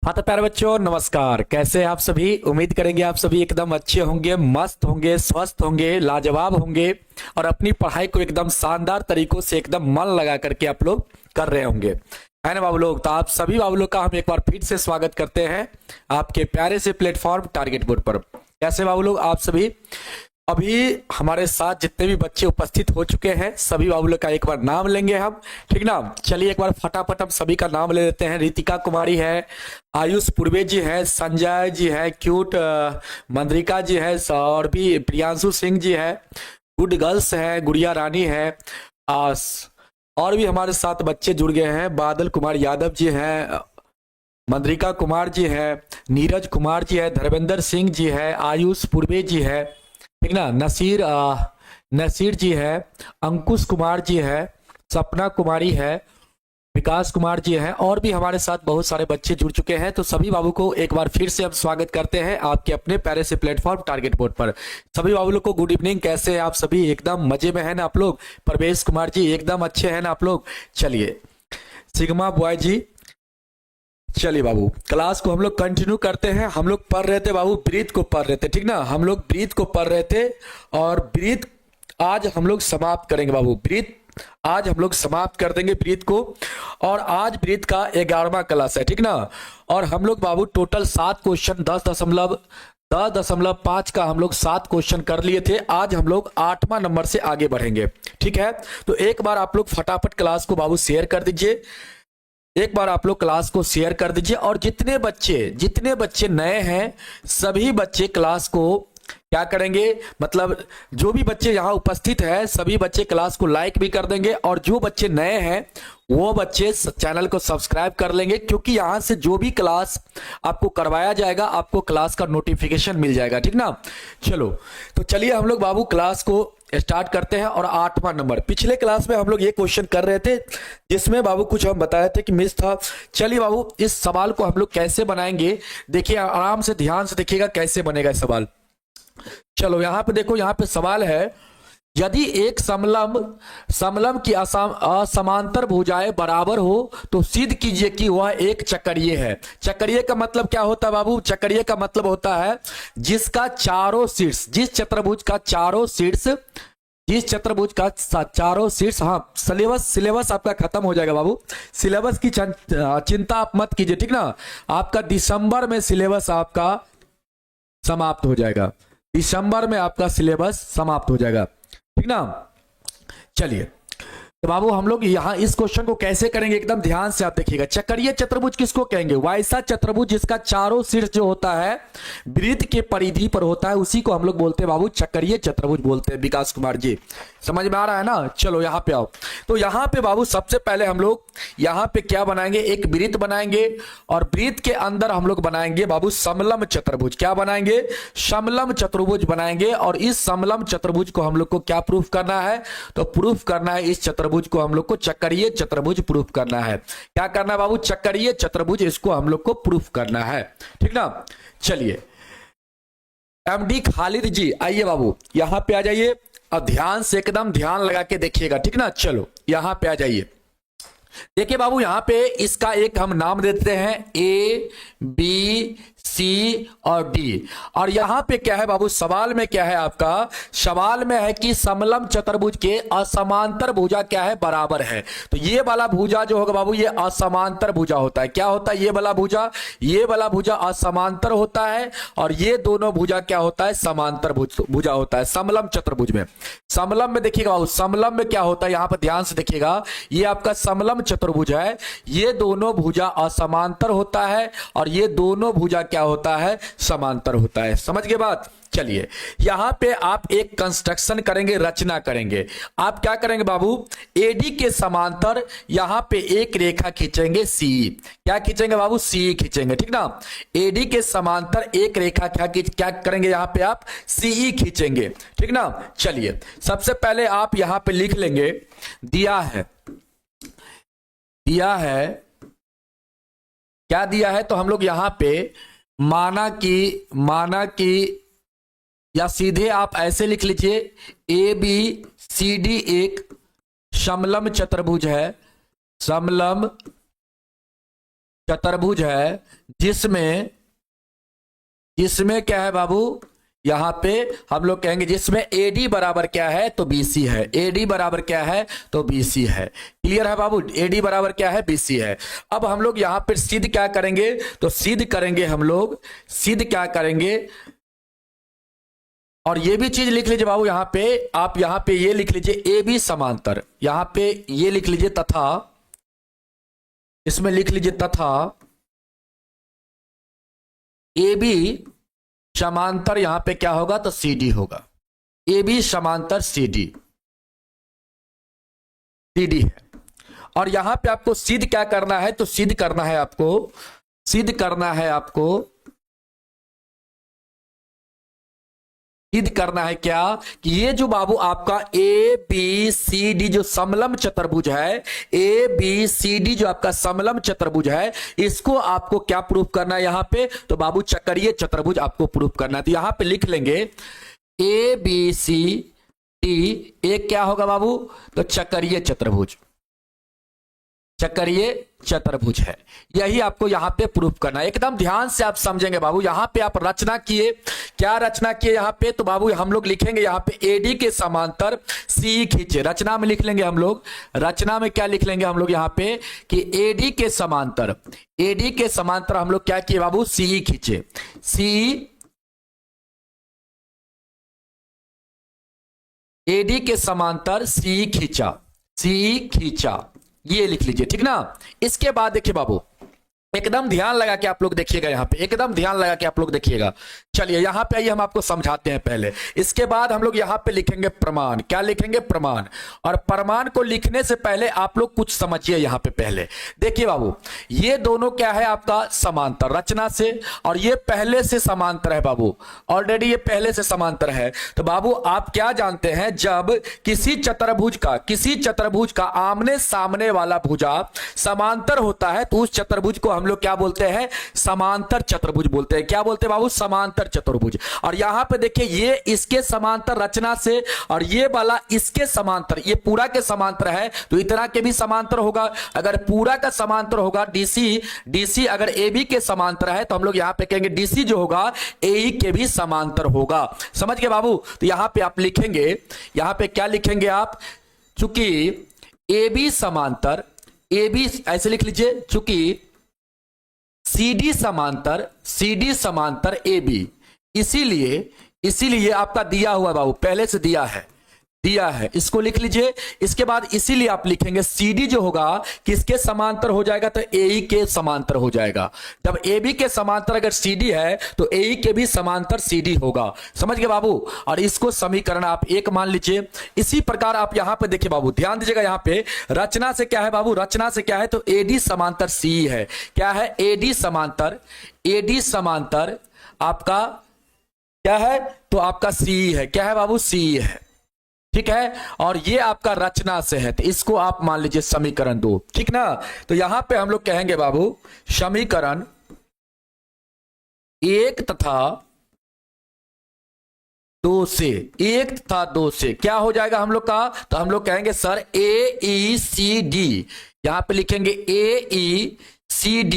हाँ तो प्यारे बच्चों नमस्कार। कैसे हैं आप सभी? उम्मीद करेंगे आप सभी एकदम अच्छे होंगे, मस्त होंगे, स्वस्थ होंगे, लाजवाब होंगे और अपनी पढ़ाई को एकदम शानदार तरीकों से एकदम मन लगा करके आप लोग कर रहे होंगे, है ना बाबू लोग? तो आप सभी बाबू लोग का हम एक बार फिर से स्वागत करते हैं आपके प्यारे से प्लेटफॉर्म टारगेट बोर्ड पर। कैसे बाबू लोग आप सभी? अभी हमारे साथ जितने भी बच्चे उपस्थित हो चुके हैं सभी बाबू लोग का एक बार नाम लेंगे हम, ठीक ना? चलिए एक बार फटाफट हम सभी का नाम ले लेते हैं। रितिका कुमारी है, आयुष पूर्वे जी है, संजय जी है, क्यूट मंद्रिका जी है, और भी प्रियांशु सिंह जी है, गुड गर्ल्स है, गुड़िया रानी है, और भी हमारे साथ बच्चे जुड़ गए हैं। बादल कुमार यादव जी हैं, मंद्रिका कुमार जी है, नीरज कुमार जी है, धर्मेंद्र सिंह जी है, आयुष पूर्वे जी है, ठीक ना? नसीर जी है, अंकुश कुमार जी है, सपना कुमारी है, विकास कुमार जी हैं, और भी हमारे साथ बहुत सारे बच्चे जुड़ चुके हैं। तो सभी बाबू को एक बार फिर से हम स्वागत करते हैं आपके अपने प्यारे से प्लेटफॉर्म टारगेट बोर्ड पर। सभी बाबू लोग को गुड इवनिंग। कैसे हैं आप सभी? एकदम मजे में है ना आप लोग? परवेश कुमार जी एकदम अच्छे हैं ना आप लोग? चलिए सिग्मा बॉय जी, चलिए बाबू क्लास को हम लोग कंटिन्यू करते हैं। हम लोग पढ़ रहे थे बाबू, ब्रीथ को पढ़ रहे थे, ठीक ना? हम लोग ब्रीथ को पढ़ रहे थे और ब्रीथ आज हम लोग समाप्त करेंगे बाबू। ब्रीथ आज हम लोग समाप्त कर देंगे ब्रीथ को, और आज ब्रीथ का 11वां क्लास है, ठीक ना? और हम लोग बाबू टोटल 7 क्वेश्चन 10.5 का हम लोग 7 क्वेश्चन कर लिए थे। आज हम लोग 8वां नंबर से आगे बढ़ेंगे, ठीक है? तो एक बार आप लोग फटाफट क्लास को बाबू शेयर कर दीजिए। एक बार आप लोग क्लास को शेयर कर दीजिए, और जितने बच्चे नए हैं सभी बच्चे क्लास को क्या करेंगे, मतलब जो भी बच्चे यहाँ उपस्थित हैं सभी बच्चे क्लास को लाइक भी कर देंगे, और जो बच्चे नए हैं वो बच्चे चैनल को सब्सक्राइब कर लेंगे, क्योंकि यहाँ से जो भी क्लास आपको करवाया जाएगा आपको क्लास का नोटिफिकेशन मिल जाएगा, ठीक ना? चलो तो चलिए हम लोग बाबू क्लास को स्टार्ट करते हैं। और 8वां नंबर, पिछले क्लास में हम लोग ये क्वेश्चन कर रहे थे जिसमें बाबू कुछ हम बताए थे कि मिस था। चलिए बाबू इस सवाल को हम लोग कैसे बनाएंगे, देखिए आराम से ध्यान से देखिएगा कैसे बनेगा सवाल। चलो यहाँ पे देखो, यहाँ पे सवाल है, यदि एक समलंब की असमांतर भुजाएं बराबर हो तो सिद्ध कीजिए कि वह एक चक्रीय है। चक्रीय का मतलब क्या होता है बाबू? चक्रीय का मतलब होता है जिसका चारों शीर्ष, जिस चतुर्भुज का चारों शीर्ष, हाँ सिलेबस आपका खत्म हो जाएगा बाबू। सिलेबस की चिंता आप मत कीजिए, ठीक ना? आपका दिसंबर में सिलेबस आपका समाप्त हो जाएगा, दिसंबर में आपका सिलेबस समाप्त हो जाएगा, ठीक ना? चलिए तो बाबू हम लोग यहाँ इस क्वेश्चन को कैसे करेंगे एकदम ध्यान से आप देखिएगा। चक्रीय चतुर्भुज किसको कहेंगे? वैसा चतुर्भुज जिसका चारों शीर्ष जो होता है वृत्त के परिधि पर होता है, उसी को हम लोग बोलते हैं बाबू चक्रीय चतुर्भुज बोलते हैं। विकास कुमार जी समझ में आ रहा है ना? चलो यहाँ पे आओ। तो यहाँ पे बाबू सबसे पहले हम लोग यहाँ पे क्या बनाएंगे, एक वृत्त बनाएंगे, और वृत्त के अंदर हम लोग बनाएंगे बाबू समलंब चतुर्भुज। क्या बनाएंगे? समलंब चतुर्भुज बनाएंगे। और इस समलंब चतुर्भुज को हम लोग को क्या प्रूफ करना है? तो प्रूफ करना है इस चतुर्भुज को हम लोग को चक्रीय चतुर्भुज प्रूफ करना है। क्या करना है बाबू? चक्रीय चतुर्भुज, इसको हम लोग को प्रूफ करना है, ठीक ना? चलिए एमडी खालिद जी आइए बाबू, यहां पे आ जाइए और ध्यान से एकदम ध्यान लगा के देखिएगा, ठीक ना? चलो यहां पे आ जाइए। देखिए बाबू यहाँ पे इसका एक हम नाम देते हैं ए बी सी और डी। और यहाँ पे क्या है बाबू, सवाल में क्या है आपका? सवाल में है कि समलंब चतुर्भुज के असमांतर भुजा क्या है? बराबर है। तो ये वाला भुजा जो होगा बाबू ये असमांतर भुजा होता है। क्या होता है ये वाला भुजा? ये वाला भुजा असमांतर होता है, और ये दोनों भुजा क्या होता है? समांतर भुजा होता है समलंब चतुर्भुज में। समलंब में देखिएगा बाबू, समलंब में क्या होता है यहाँ पर ध्यान से देखिएगा, ये आपका समलंब चतुर्भुज है, ये दोनों भुजा असमांतर होता है और ये दोनों भुजा क्या होता है? समांतर होता है। समझ गए बात? चलिए यहां पे आप एक कंस्ट्रक्शन करेंगे, रचना करेंगे। आप क्या करेंगे बाबू? एडी के समांतर यहां पे एक रेखा खींचेंगे सी। क्या खींचेंगे बाबू? सी खींचेंगे, ठीक ना? एडी के समांतर एक रेखा क्या करेंगे यहां पे आप? सी खींचेंगे, ठीक ना? चलिए सबसे पहले आप यहां पे लिख लेंगे, दिया है क्या दिया है? तो हम लोग यहां पे माना कि या सीधे आप ऐसे लिख लीजिए, ए बी सी डी एक समलंब चतुर्भुज है, समलंब चतुर्भुज है जिसमें जिसमें क्या है बाबू, यहां पे हम लोग कहेंगे जिसमें AD बराबर क्या है तो BC है, AD बराबर क्या है तो BC है। क्लियर है बाबू, AD बराबर क्या है BC है। अब हम लोग यहां पर सिद्ध क्या करेंगे, तो सिद्ध करेंगे हम लोग, सिद्ध क्या करेंगे, और ये भी चीज लिख लीजिए बाबू, यहां पे आप यहां पे ये लिख लीजिए AB समांतर, यहां पे ये लिख लीजिए तथा, इसमें लिख लीजिए तथा AB समांतर यहां पे क्या होगा तो CD होगा, AB समांतर CD, CD है। और यहां पे आपको सिद्ध क्या करना है, तो सिद्ध करना है आपको, सिद्ध करना है आपको, सिद्ध करना है क्या कि ये जो बाबू आपका ABCD जो समलम चतुर्भुज है, ABCD जो आपका समलम चतुर्भुज है, इसको आपको क्या प्रूफ करना है यहां पे, तो बाबू चक्रीय चतुर्भुज आपको प्रूफ करना है। तो यहां पे लिख लेंगे ABCD एक क्या होगा बाबू, तो चक्रीय चतुर्भुज, चक्रीय चतुर्भुज है। यही आपको यहां पे प्रूफ करना है। एकदम ध्यान से आप समझेंगे बाबू, यहां पे आप रचना किए, क्या रचना किए यहां पे, तो बाबू हम लोग लिखेंगे यहां पे AD के समांतर CE खींचे, रचना में लिख लेंगे हम लोग, रचना में क्या लिख लेंगे हम लोग यहां पे कि AD के समांतर, AD के समांतर हम लोग क्या किए बाबू CE खींचे, CE AD के समांतर CE खींचा, CE खींचा, ये लिख लीजिए ठीक ना। इसके बाद देखिए बाबू, एकदम ध्यान लगा के आप लोग देखिएगा, यहां पे एकदम ध्यान लगा के आप लोग देखिएगा। चलिए यहां पे आइए हम आपको समझाते हैं पहले, इसके बाद हम लोग यहां पे लिखेंगे प्रमाण, क्या लिखेंगे प्रमाण। और प्रमाण को लिखने से पहले आप लोग कुछ समझिए यहां पे पहले। देखिए बाबू, ये दोनों क्या है आपका समांतर रचना से, और ये पहले से समांतर है बाबू, ऑलरेडी ये पहले से समांतर है। तो बाबू आप क्या जानते हैं, जब किसी चतुर्भुज का आमने सामने वाला भुजा समांतर होता है तो उस चतुर्भुज को हम लोग क्या बोलते हैं, समांतर चतुर्भुज बोलते हैं। क्या बोलते हैं बाबू, समांतर चतुर्भुज। और यहां पे देखिए ये इसके समांतर रचना से, और ये वाला इसके समांतर, ये पूरा के समांतर है तो इतना के भी समांतर होगा। अगर पूरा का समांतर होगा DC अगर AB के समांतर है तो हम लोग यहां पे कहेंगे DC जो होगा AE के भी समांतर होगा। समझ गए बाबू। तो यहां पे आप लिखेंगे, यहां पे क्या लिखेंगे आप, चूंकि AB समांतर, AB ऐसे लिख लीजिए, चूंकि CD समांतर AB, इसीलिए आपका दिया हुआ बाबू, पहले से दिया है, इसको लिख लीजिए। इसके बाद इसीलिए आप लिखेंगे CD जो होगा किसके समांतर हो जाएगा, तो AE के समांतर हो जाएगा। जब AB के समांतर अगर CD है तो AE के भी समांतर CD होगा। समझ गए बाबू। और इसको समीकरण आप एक मान लीजिए। इसी प्रकार आप यहां पे देखिए बाबू, ध्यान दीजिएगा, यहां पे रचना से क्या है बाबू, रचना से क्या है तो AD समांतर CE है। क्या है, AD समांतर आपका क्या है तो आपका CE है। क्या है बाबू, CE है, ठीक है। और ये आपका रचना से है तो इसको आप मान लीजिए समीकरण 2, ठीक ना। तो यहां पे हम लोग कहेंगे बाबू समीकरण 1 तथा 2 से, 1 तथा 2 से क्या हो जाएगा हम लोग का, तो हम लोग कहेंगे सर AECD, यहां पे लिखेंगे AECD,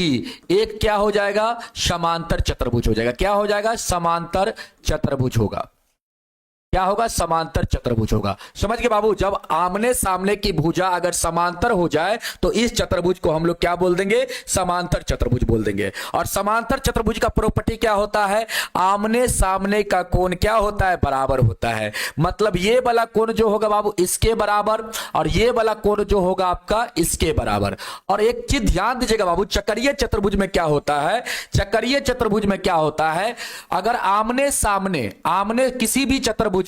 एक क्या हो जाएगा, समांतर चतुर्भुज हो जाएगा। क्या हो जाएगा, समांतर चतुर्भुज होगा। क्या होगा, समांतर चतुर्भुज होगा। समझ गए बाबू। जब आमने सामने की भुजा अगर समांतर हो जाए तो इस चतुर्भुज को हम लोग क्या बोल देंगे, समांतर चतुर्भुज बोल देंगे। और समांतर चतुर्भुज का प्रॉपर्टी क्या होता है, आमने सामने का कोण क्या होता है, बराबर होता है। मतलब ये वाला कोण जो होगा बाबू इसके बराबर, और ये वाला कोण जो होगा आपका इसके बराबर। और एक चीज ध्यान दीजिएगा बाबू, चक्रीय चतुर्भुज में क्या होता है, चक्रीय चतुर्भुज में क्या होता है, अगर आमने सामने किसी भी चतुर्भुज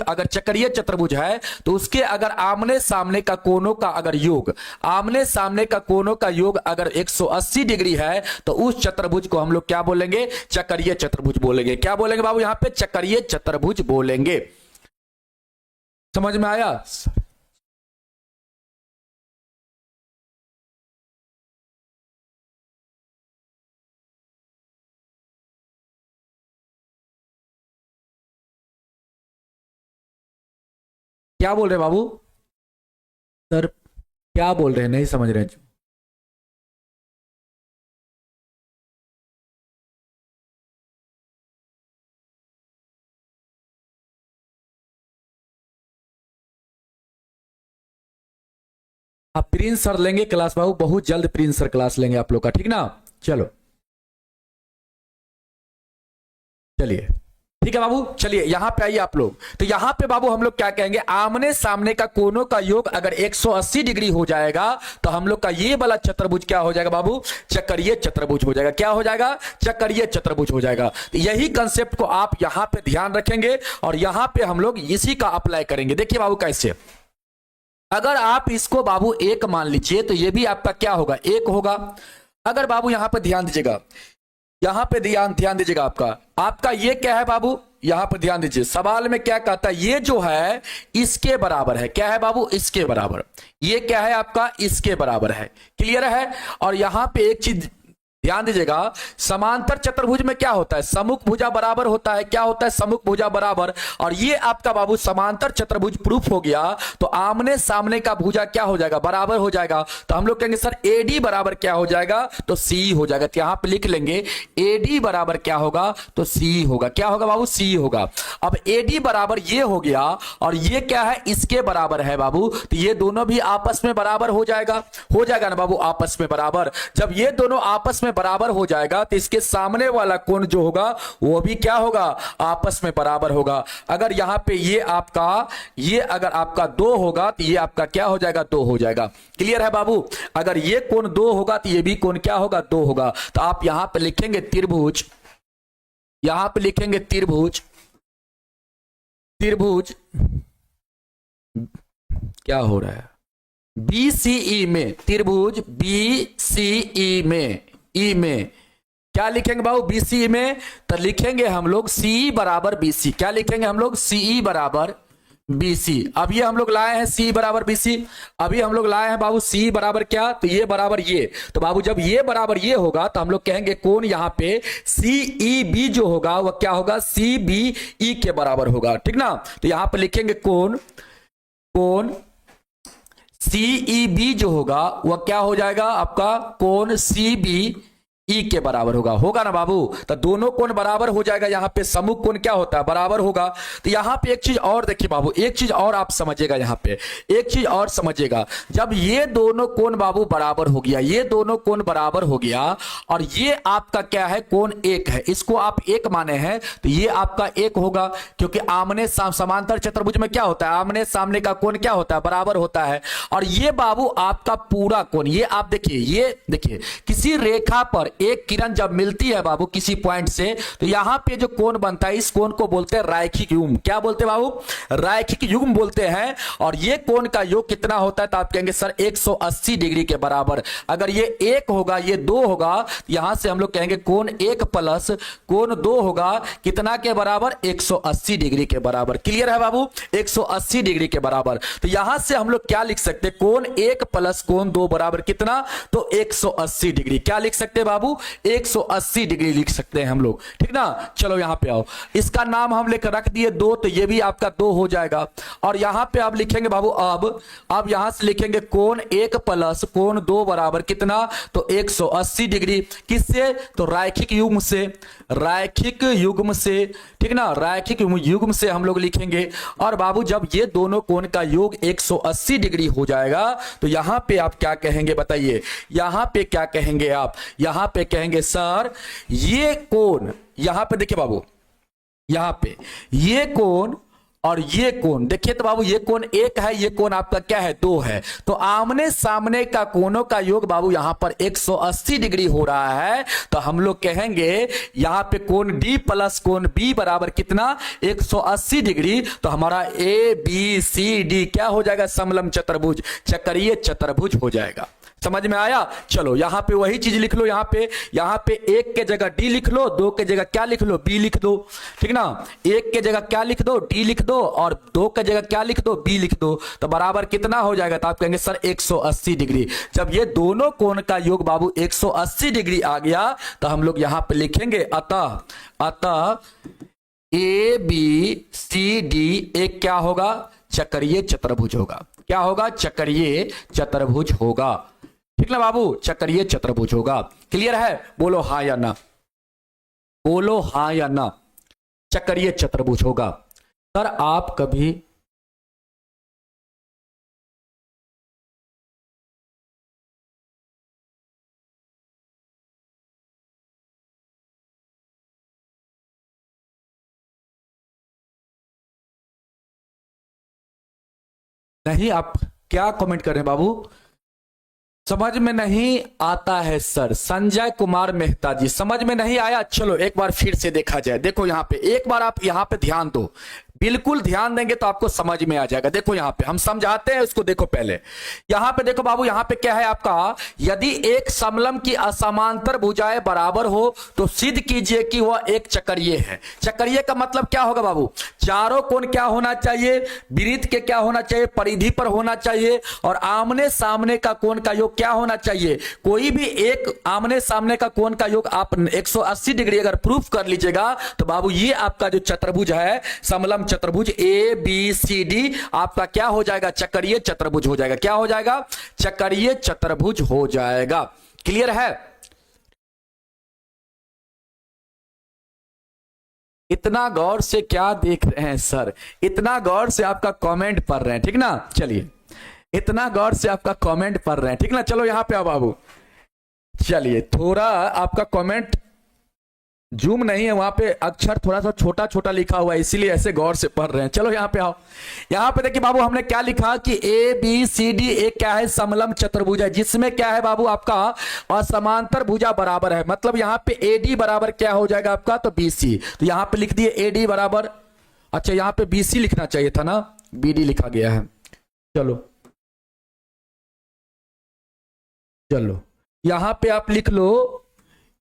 अगर चक्रीय चतुर्भुज है तो उसके अगर आमने सामने का कोणों का अगर योग, आमने सामने का कोणों का योग अगर 180 डिग्री है तो उस चतुर्भुज को हम लोग क्या बोलेंगे, चक्रीय चतुर्भुज बोलेंगे। क्या बोलेंगे बाबू, यहां पे चक्रीय चतुर्भुज बोलेंगे। समझ में आया। क्या बोल रहे बाबू, सर क्या बोल रहे हैं, नहीं समझ रहे हैं। आप प्रिंस सर लेंगे क्लास बाबू, बहुत जल्द प्रिंस सर क्लास लेंगे आप लोग का, ठीक ना। चलो चलिए, ठीक है बाबू, चलिए यहां पे आइए आप लोग। तो यहां पे बाबू हम लोग क्या कहेंगे, आमने सामने का कोनों का योग अगर 180 डिग्री हो जाएगा तो हम लोग का ये वाला चतुर्भुज क्या हो जाएगा बाबू, चक्रीय चतुर्भुज हो जाएगा। क्या हो जाएगा, चक्रीय चतुर्भुज हो जाएगा। तो यही कंसेप्ट को आप यहां पे ध्यान रखेंगे और यहां पे हम लोग इसी का अप्लाई करेंगे। देखिए बाबू कैसे, अगर आप इसको बाबू एक मान लीजिए तो ये भी आपका क्या होगा, एक होगा। अगर बाबू यहां पर ध्यान दीजिएगा, यहां पे ध्यान दीजिएगा, आपका ये क्या है बाबू, यहां पर ध्यान दीजिए, सवाल में क्या कहता है, ये जो है इसके बराबर है। क्या है बाबू, इसके बराबर। ये क्या है आपका, इसके बराबर है। क्लियर है। और यहां पे एक चीज ध्यान दीजिएगा, समांतर चतुर्भुज में क्या होता है, सम्मुख भुजा बराबर होता है। क्या होता है, सम्मुख भुजा बराबर। और ये आपका बाबू समांतर चतुर्भुज प्रूफ हो गया, तो आमने सामने का भुजा क्या हो जाएगा, बराबर हो जाएगा। तो हम लोग कहेंगे सर एडी बराबर क्या हो जाएगा, तो सी हो जाएगा। तो यहां पे लिख लेंगे एडी बराबर क्या होगा, तो सी होगा। क्या होगा बाबू, सी होगा। अब एडी बराबर ये हो गया और ये क्या है, इसके बराबर है बाबू। तो ये दोनों भी आपस में बराबर हो जाएगा ना बाबू, आपस में बराबर। जब ये दोनों आपस में बराबर हो जाएगा तो इसके सामने वाला कोण जो होगा वो भी क्या होगा, आपस में बराबर होगा। अगर यहां पे ये अगर आपका 2 होगा तो ये आपका क्या हो जाएगा, 2 हो जाएगा। क्लियर है बाबू। अगर ये कोण 2 होगा तो ये भी कोण क्या होगा, 2 होगा। तो आप यहां पे लिखेंगे त्रिभुज, यहां पे लिखेंगे त्रिभुज, त्रिभुज क्या हो रहा है, बीसीई में, त्रिभुज बीसीई में, ई में क्या लिखेंगे बाबू, बीसी में। तो लिखेंगे हम लोग सी बराबर बीसी। क्या लिखेंगे हम लोग, सीई बराबर बीसी। अब ये हम लोग लाए हैं सी बराबर बीसी, अभी हम लोग लाए हैं बाबू सी बराबर क्या, तो ये बराबर ये। तो बाबू जब ये बराबर ये होगा तो हम लोग कहेंगे कौन, यहां पे सी ई बी जो होगा वह क्या होगा, सी बी ई के बराबर होगा, ठीक ना। तो यहां पे लिखेंगे कौन सीईबी जो होगा वह क्या हो जाएगा आपका, कोण सीबी ई के बराबर होगा ना बाबू। तो दोनों कोण बराबर हो जाएगा, यहां पे सम्मुख कोण क्या होता है, बराबर होगा। तो यहां पे एक चीज और देखिए बाबू, एक चीज और आप समझिएगा, यहां पे एक चीज और समझिएगा। जब ये दोनों कोण बाबू बराबर हो गया, ये दोनों कोण बराबर हो गया और ये आपका क्या है, कोण एक है, इसको आप एक माने हैं तो ये आपका एक होगा। क्योंकि आमने समांतर चतुर्भुज में क्या होता है, आमने सामने का कोण क्या होता है, बराबर होता है। और ये बाबू आपका पूरा कोण, ये आप देखिए, ये देखिए किसी रेखा पर एक किरण जब मिलती है बाबू किसी पॉइंट से, तो यहां पे जो कोण बनता है इस कोण को बोलते हैं रैखिक युग्म। क्या बोलते हैं बाबू, रैखिक युग्म बोलते हैं। और ये कोण का योग कितना होता है, तो आप कहेंगे सर 180 डिग्री के बराबर। अगर ये 1 होगा, ये 2 होगा, यहां से हम लोग कहेंगे कोण 1 प्लस कोण 2 होगा कितना के बराबर, 180 डिग्री के बराबर। क्लियर है बाबू, 180 डिग्री के बराबर। तो यहां से हम लोग क्या लिख सकते हैं, कोण 1 प्लस कोण 2 बराबर कितना, तो 180 डिग्री। क्या लिख सकते हैं बाबू, 180 डिग्री लिख सकते हैं हम लोग, ठीक ना। चलो यहां पे आओ, इसका नाम हम लेकर रख दिए 2, तो ये भी आपका 2 हो जाएगा। और यहां पे आप लिखेंगे बाबू, अब यहां से लिखेंगे कोण 1 प्लस कोण 2 बराबर कितना, तो 180 डिग्री। किससे, तो रैखिक युग्म से, रैखिक युग्म से, ठीक ना, रैखिक युग्म से हम लोग लिखेंगे। और बाबू जब ये दोनों कोण का योग 180 डिग्री हो जाएगा तो यहां पे आप क्या कहेंगे बताइए, यहां पे क्या कहेंगे आप, यहां पे कहेंगे सर ये कोण, यहां पे देखिए बाबू, यहां पे ये कोण और ये कोण देखिए, तो बाबू ये कोण 1 है, ये कोण आपका क्या है, 2 है। तो आमने सामने का कोणों का योग बाबू यहां पर 180 डिग्री हो रहा है। तो हम लोग कहेंगे यहां पे कोण डी प्लस कोण बी बराबर कितना, 180 डिग्री। तो हमारा ए बी सी डी क्या हो जाएगा, समलंब चतुर्भुज, चक्रीय चतुर्भुज हो जाएगा। समझ में आया। चलो यहां पे वही चीज लिख लो, यहां पे 1 के जगह डी लिख लो, 2 के जगह क्या लिख लो, बी लिख दो, ठीक ना। 1 के जगह क्या लिख दो, डी लिख दो, और 2 के जगह क्या लिख दो, बी लिख दो। तो बराबर कितना हो जाएगा, तो आप कहेंगे सर 180 डिग्री। जब ये दोनों कोण का योग बाबू 180 डिग्री आ गया तो हम लोग यहां पे लिखेंगे अतः ए बी सी डी एक क्या होगा, चक्रीय चतुर्भुज होगा। क्या होगा, चक्रीय चतुर्भुज होगा, ठीक ना बाबू, चक्रीय चतुर्भुज होगा। क्लियर है, बोलो हाँ या ना, बोलो हाँ या ना, चक्रीय चतुर्भुज होगा। सर आप कभी नहीं, आप क्या कमेंट कर रहे हैं बाबू? समझ में नहीं आता है सर। संजय कुमार मेहता जी, समझ में नहीं आया? चलो एक बार फिर से देखा जाए। देखो यहाँ पे एक बार आप यहाँ पे ध्यान दो, बिल्कुल ध्यान देंगे तो आपको समझ में आ जाएगा। देखो यहाँ पे हम समझाते हैं इसको। देखो पहले यहाँ पे देखो बाबू, यहाँ पे क्या है आपका, यदि एक समलंब की असमांतर भुजाएं बराबर हो तो सिद्ध कीजिए कि वह एक चक्रीय है। चक्रीय का मतलब क्या होगा बाबू? चारों कोण क्या होना चाहिए? वृत्त के क्या होना चाहिए? परिधि पर होना चाहिए। और आमने सामने का कोण का योग क्या होना चाहिए? कोई भी एक आमने सामने का कोण का योग आप 180 डिग्री अगर प्रूफ कर लीजिएगा तो बाबू ये आपका जो चतुर्भुज है, समलंब चतुर्भुज ए बी सी डी, आपका क्या हो जाएगा? चक्रीय चतुर्भुज हो जाएगा। क्या हो जाएगा? चक्रीय चतुर्भुज हो जाएगा। क्लियर है? इतना गौर से क्या देख रहे हैं सर? इतना गौर से आपका कमेंट पढ़ रहे हैं, ठीक ना? चलिए, इतना गौर से आपका कमेंट पढ़ रहे हैं, ठीक ना? चलो यहां पे आओ बाबू। चलिए, थोड़ा आपका कमेंट जूम नहीं है, वहां पे अक्षर थोड़ा सा छोटा छोटा लिखा हुआ है, इसीलिए ऐसे गौर से पढ़ रहे हैं। चलो यहाँ पे आओ। यहाँ पे देखिए बाबू, हमने क्या लिखा कि ए बी सी डी एक क्या है? समलंब चतुर्भुज है, जिसमें क्या है बाबू आपका असमांतर भुजा बराबर है। मतलब यहाँ पे ए डी बराबर क्या हो जाएगा आपका? तो बी सी। तो यहाँ पे लिख दिए ए डी बराबर, अच्छा यहाँ पे बी सी लिखना चाहिए था ना, बी डी लिखा गया है। चलो चलो यहां पे आप लिख लो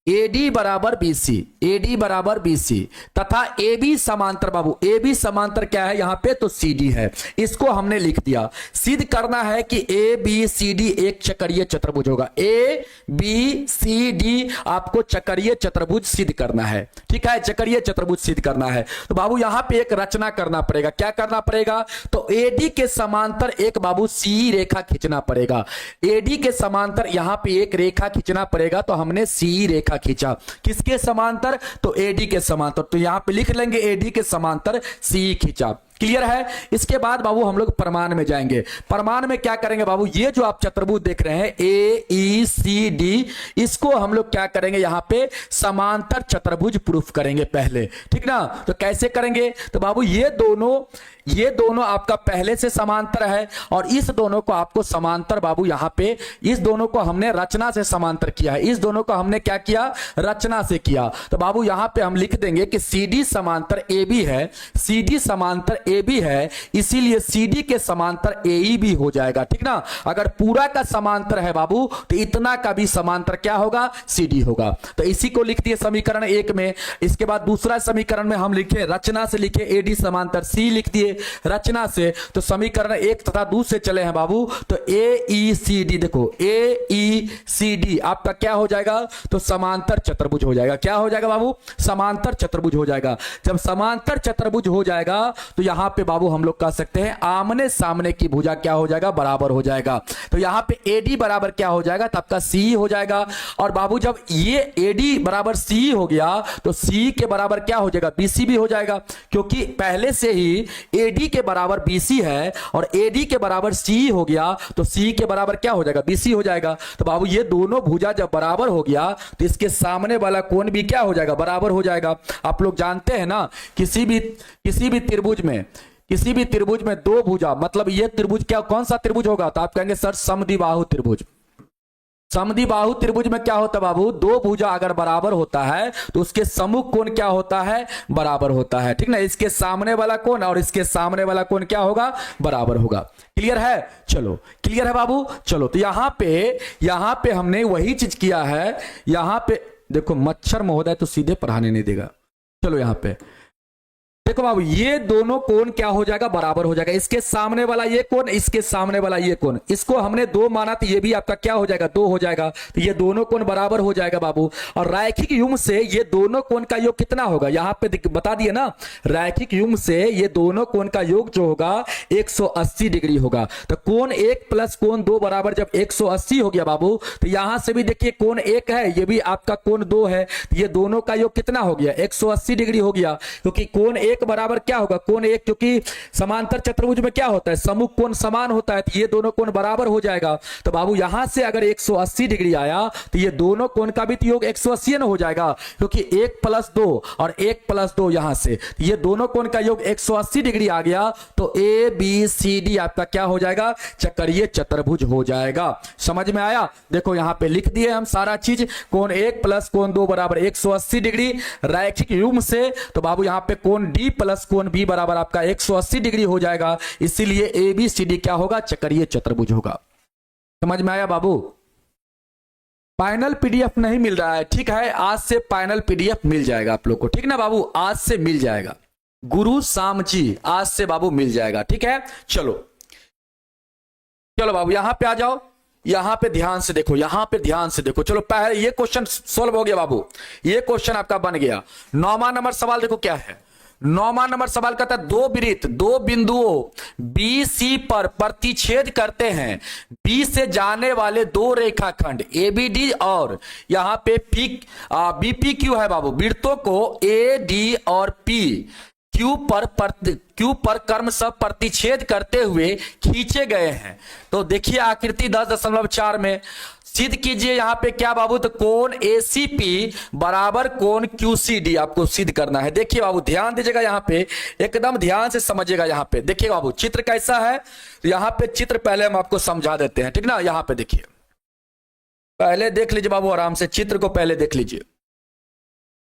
AD बराबर BC, AD बराबर BC तथा AB समांतर बाबू, AB समांतर क्या है यहाँ पे? तो CD है। इसको हमने लिख दिया। सिद्ध करना है कि ABCD एक चक्रीय चतुर्भुज होगा। ABCD आपको चक्रीय चतुर्भुज सिद्ध करना है, ठीक है? चक्रीय चतुर्भुज सिद्ध करना है तो बाबू यहाँ पे एक रचना करना पड़ेगा। क्या करना पड़ेगा? तो AD के समांतर एक बाबू C रेखा खींचना पड़ेगा। AD के समांतर यहाँ पे एक रेखा खींचना पड़ेगा, तो हमने C रेखा खींचा। किसके समांतर? तो AD के समांतर। तो यहां पे लिख लेंगे AD के समांतर C खींचा। क्लियर है? इसके बाद बाबू हम लोग प्रमाण में जाएंगे। प्रमाण में क्या करेंगे बाबू? ये जो आप चतुर्भुज देख रहे हैं AECD, इसको हम लोग क्या करेंगे? यहां पे समांतर चतुर्भुज प्रूफ करेंगे पहले, ठीक ना? तो कैसे करेंगे? तो बाबू ये दोनों आपका पहले से समांतर है और इस दोनों को आपको समांतर बाबू यहां पे, इस दोनों को हमने रचना से समांतर किया है। इस दोनों को हमने क्या किया? रचना से किया। तो बाबू यहां पे हम लिख देंगे कि CD समांतर AB है, CD समांतर AB है, इसीलिए CD के समांतर AE हो जाएगा, ठीक ना? अगर पूरा का समांतर है बाबू तो इतना का भी समांतर क्या होगा? CD होगा। तो इसी को लिख दिए समीकरण 1 में। इसके बाद दूसरा समीकरण में हम लिखे, रचना से लिखे AD समांतर C लिख दिए रचना से। तो समीकरण 1 तथा 2 से चले हैं बाबू, तो AECD देखो, AECD आपका क्या हो जाएगा? तो समांतर चतुर्भुज हो जाएगा। क्या हो जाएगा बाबू? समांतर चतुर्भुज हो जाएगा। जब समांतर चतुर्भुज हो जाएगा तो यहां पे बाबू हम लोग कह सकते हैं आमने सामने की भुजा क्या हो जाएगा? बराबर हो जाएगा। तो यहां पे AD बराबर क्या हो जाएगा? तो आपका C हो जाएगा। और बाबू जब ये AD बराबर C हो गया तो C के बराबर क्या हो जाएगा? BC भी हो जाएगा, क्योंकि पहले से ही AD के बराबर BC है और AD के बराबर C हो गया तो C के बराबर क्या हो जाएगा? BC हो जाएगा। तो बाबू ये दोनों भुजा जब बराबर हो गया तो इसके सामने वाला कोण भी क्या हो जाएगा? बराबर हो जाएगा। आप लोग जानते हैं ना, किसी भी त्रिभुज में दो भुजा, मतलब ये त्रिभुज क्या, कौन सा त्रिभुज होगा? तो आप कहेंगे सर समद्विबाहु त्रिभुज। समद्विबाहु त्रिभुज में क्या होता है बाबू? दो भुजा अगर बराबर होता है तो उसके सम्मुख कोण क्या होता है? बराबर होता है, ठीक ना? इसके सामने वाला कोण और इसके सामने वाला कोण क्या होगा? बराबर होगा। क्लियर है? चलो क्लियर है बाबू? चलो तो यहां पे हमने वही चीज किया है। यहां पे देखो, मच्छर महोदय तो सीधे पढ़ाने नहीं देगा। चलो यहां पे देखो बाबू, ये दोनों कोण क्या हो जाएगा? बराबर हो जाएगा। इसके सामने वाला ये कोण, इसके सामने वाला ये कोण, इसको हमने 2 माना तो ये भी आपका क्या हो जाएगा? 2 हो जाएगा। तो ये दोनों कोण बराबर हो जाएगा बाबू। और रैखिक युग्म से ये दोनों कोण का योग कितना होगा? यहां पे बता दिए ना, रैखिक युग्म से ये दोनों कोण का योग जो होगा 180 डिग्री होगा। तो कोण 1 प्लस कोण 2 बराबर जब 180 हो गया बाबू, तो यहां से भी देखिए कोण 1 है, ये भी आपका कोण 2 है, तो ये दोनों का योग कितना हो गया? 180 डिग्री हो गया, क्योंकि कोण 1 एक बराबर क्या होगा, कोण एक, क्योंकि समांतर चतुर्भुज में क्या होता है, सम्मुख कोण समान होता है, तो ये दोनों कोण बराबर हो जाएगा। तो बाबू यहां से अगर 180 डिग्री आया तो ये दोनों कोण का भी तो योग 180 ना हो जाएगा, क्योंकि 1 + 2 और 1 + 2 यहां से, तो ये दोनों कोण का योग 180 डिग्री आ गया, तो ABCD आपका क्या हो जाएगा, चक्रीय चतुर्भुज हो जाएगा। समझ में आया? देखो यहां पे लिख दिए हम सारा चीज, कोण 1 + कोण 2 बराबर 180 डिग्री रैखिक युग्म से, तो बाबू यहां पे कोण D + कोण B बराबर आपका 180 डिग्री हो जाएगा, इसीलिए ABCD क्या होगा, चक्रीय चतुर्भुज होगा। समझ में आया बाबू? फाइनल PDF नहीं मिल रहा है, ठीक है, आज से फाइनल PDF मिल जाएगा आप लोग को, ठीक ना बाबू, आज से मिल जाएगा, गुरु शाम जी आज से बाबू मिल जाएगा, ठीक है। चलो चलो बाबू यहां पे आ जाओ, यहां पे ध्यान से देखो, यहां पे ध्यान से देखो। चलो पहले ये क्वेश्चन सॉल्व हो गया बाबू, ये क्वेश्चन आपका बन गया। 9वां नंबर सवाल देखो क्या है, 9वां नंबर सवाल कहता है दो वृत्त दो बिंदुओं BC पर प्रतिच्छेद करते हैं, B से जाने वाले दो रेखाखंड ABD और यहां पे BPQ है बाबू, वृत्तों को AD और P क्यू पर कर्म सब प्रतिच्छेद करते हुए खींचे गए हैं। तो देखिए आकृति 10.4 में सिद्ध कीजिए यहां पे क्या बाबू, तो कोण ACP बराबर कोण QCD आपको सिद्ध करना है। देखिए बाबू ध्यान दीजिएगा, यहां पे एकदम ध्यान से समझिएगा। यहां पे देखिए बाबू चित्र कैसा है, तो यहां पे चित्र पहले हम आपको समझा देते हैं, ठीक ना। यहां पे देखिए, पहले देख लीजिए बाबू आराम से, चित्र को पहले देख लीजिए।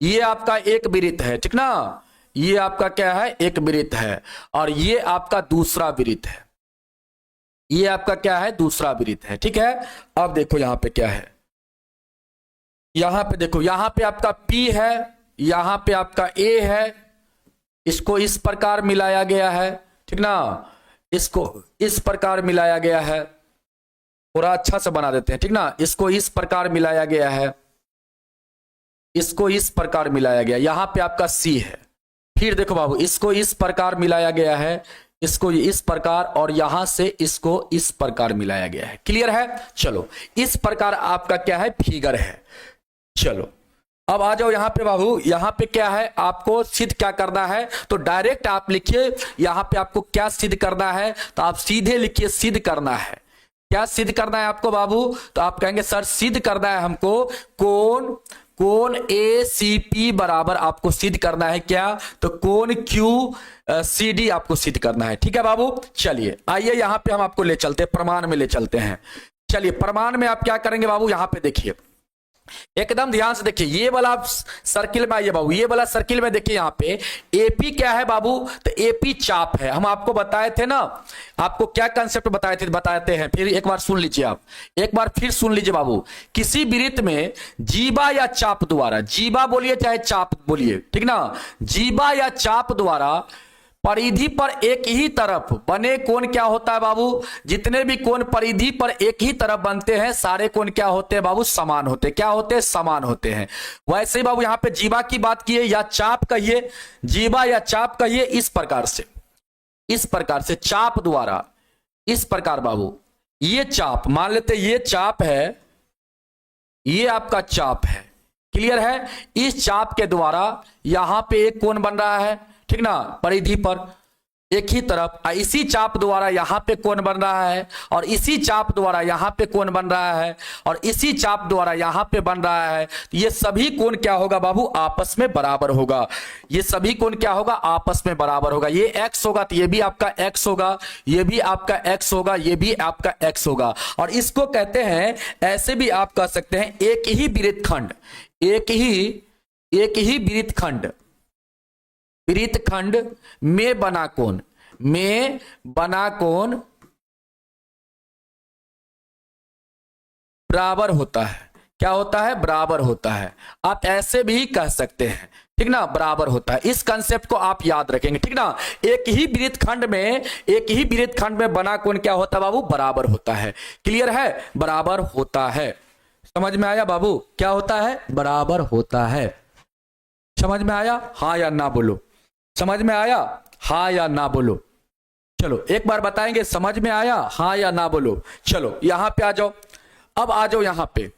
ये आपका एक वृत्त है, ठीक ना, ये आपका क्या है, एक वृत्त है, और ये आपका दूसरा वृत्त है, ये आपका क्या है, दूसरा वृत्त है, ठीक है। अब देखो यहां पे क्या है, यहां पे देखो, यहां पे आपका P है, यहां पे आपका A है, इसको इस प्रकार मिलाया गया है, ठीक ना, इसको इस प्रकार मिलाया गया है, थोड़ा अच्छा से बना देते हैं, ठीक ना, इसको इस प्रकार मिलाया गया है, इसको इस प्रकार मिलाया गया, यहां पे आपका C है। फिर देखो बाबू इसको इस प्रकार मिलाया गया है, इसको इस प्रकार, और यहां से इसको इस प्रकार मिलाया गया है। क्लियर है? चलो इस प्रकार आपका क्या है, फिगर है। चलो अब आ जाओ यहां पे बाबू, यहां पे क्या है, आपको सिद्ध क्या करना है, तो डायरेक्ट आप लिखिए यहां पे आपको क्या सिद्ध करना है, तो आप सीधे लिखिए सिद्ध करना है। क्या सिद्ध करना है आपको बाबू, तो आप कहेंगे सर सिद्ध करना है हमको कोण ACP बराबर आपको सिद्ध करना है क्या, तो कोण QCD आपको सिद्ध करना है, ठीक है बाबू। चलिए आइए यहां पे हम आपको ले चलते हैं, प्रमाण में ले चलते हैं। चलिए प्रमाण में आप क्या करेंगे बाबू, यहां पे देखिए एकदम ध्यान से देखिए, ये वाला सर्किल में आइए बाबू, ये वाला सर्किल में देखिए, यहाँ पे AP क्या है बाबू, तो AP चाप है। हम आपको बताए थे ना, आपको क्या कंसेप्ट बताते हैं, फिर एक बार सुन लीजिए, आप एक बार फिर सुन लीजिए बाबू। किसी वृत्त में जीवा या चाप द्वारा, जीवा बोलिए चाहे चाप बोलिए, ठीक ना, जीवा या चाप द्वारा परिधि पर एक ही तरफ बने कोण क्या होता है बाबू, जितने भी कोण परिधि पर एक ही तरफ बनते हैं सारे कोण क्या होते हैं बाबू, समान होते हैं। क्या होते हैं, समान होते हैं। वैसे ही बाबू यहां पे जीवा की बात किए या चाप कहिए, जीवा या चाप कहिए, इस प्रकार से चाप द्वारा, इस प्रकार बाबू, ये चाप मान लेते ये चाप है, ये आपका चाप है, क्लियर है। इस चाप के द्वारा यहां पे एक कोण बन रहा है, ठीक ना, परिधि पर एक ही तरफ, इसी चाप द्वारा यहां पे कोण बन रहा है, और इसी चाप द्वारा यहां पे कोण बन रहा है, और इसी चाप द्वारा यहां पे बन रहा है। ये सभी कोण क्या होगा बाबू, आपस में बराबर होगा। ये सभी कोण क्या होगा, आपस में बराबर होगा। ये x होगा तो ये भी आपका x होगा, ये भी आपका x होगा, ये भी आपका x होगा। और इसको कहते हैं, ऐसे भी आप कह सकते हैं, एक ही वृत्तखंड, एक ही वृत्तखंड में बना कोण बराबर होता है। क्या होता है, बराबर होता है। आप ऐसे भी कह सकते हैं, ठीक ना, बराबर होता है। इस कंसेप्ट को आप याद रखेंगे, ठीक ना। एक ही वृत्तखंड में बना कोण क्या होता है बाबू, बराबर होता है। क्लियर है, बराबर होता है। समझ में आया बाबू, क्या होता है, बराबर होता है। समझ में आया, हाँ या ना बोलो, समझ में आया, हाँ या ना बोलो। चलो एक बार बताएंगे, समझ में आया, हाँ या ना बोलो। चलो यहां पे आ जाओ, अब आ जाओ यहां पे,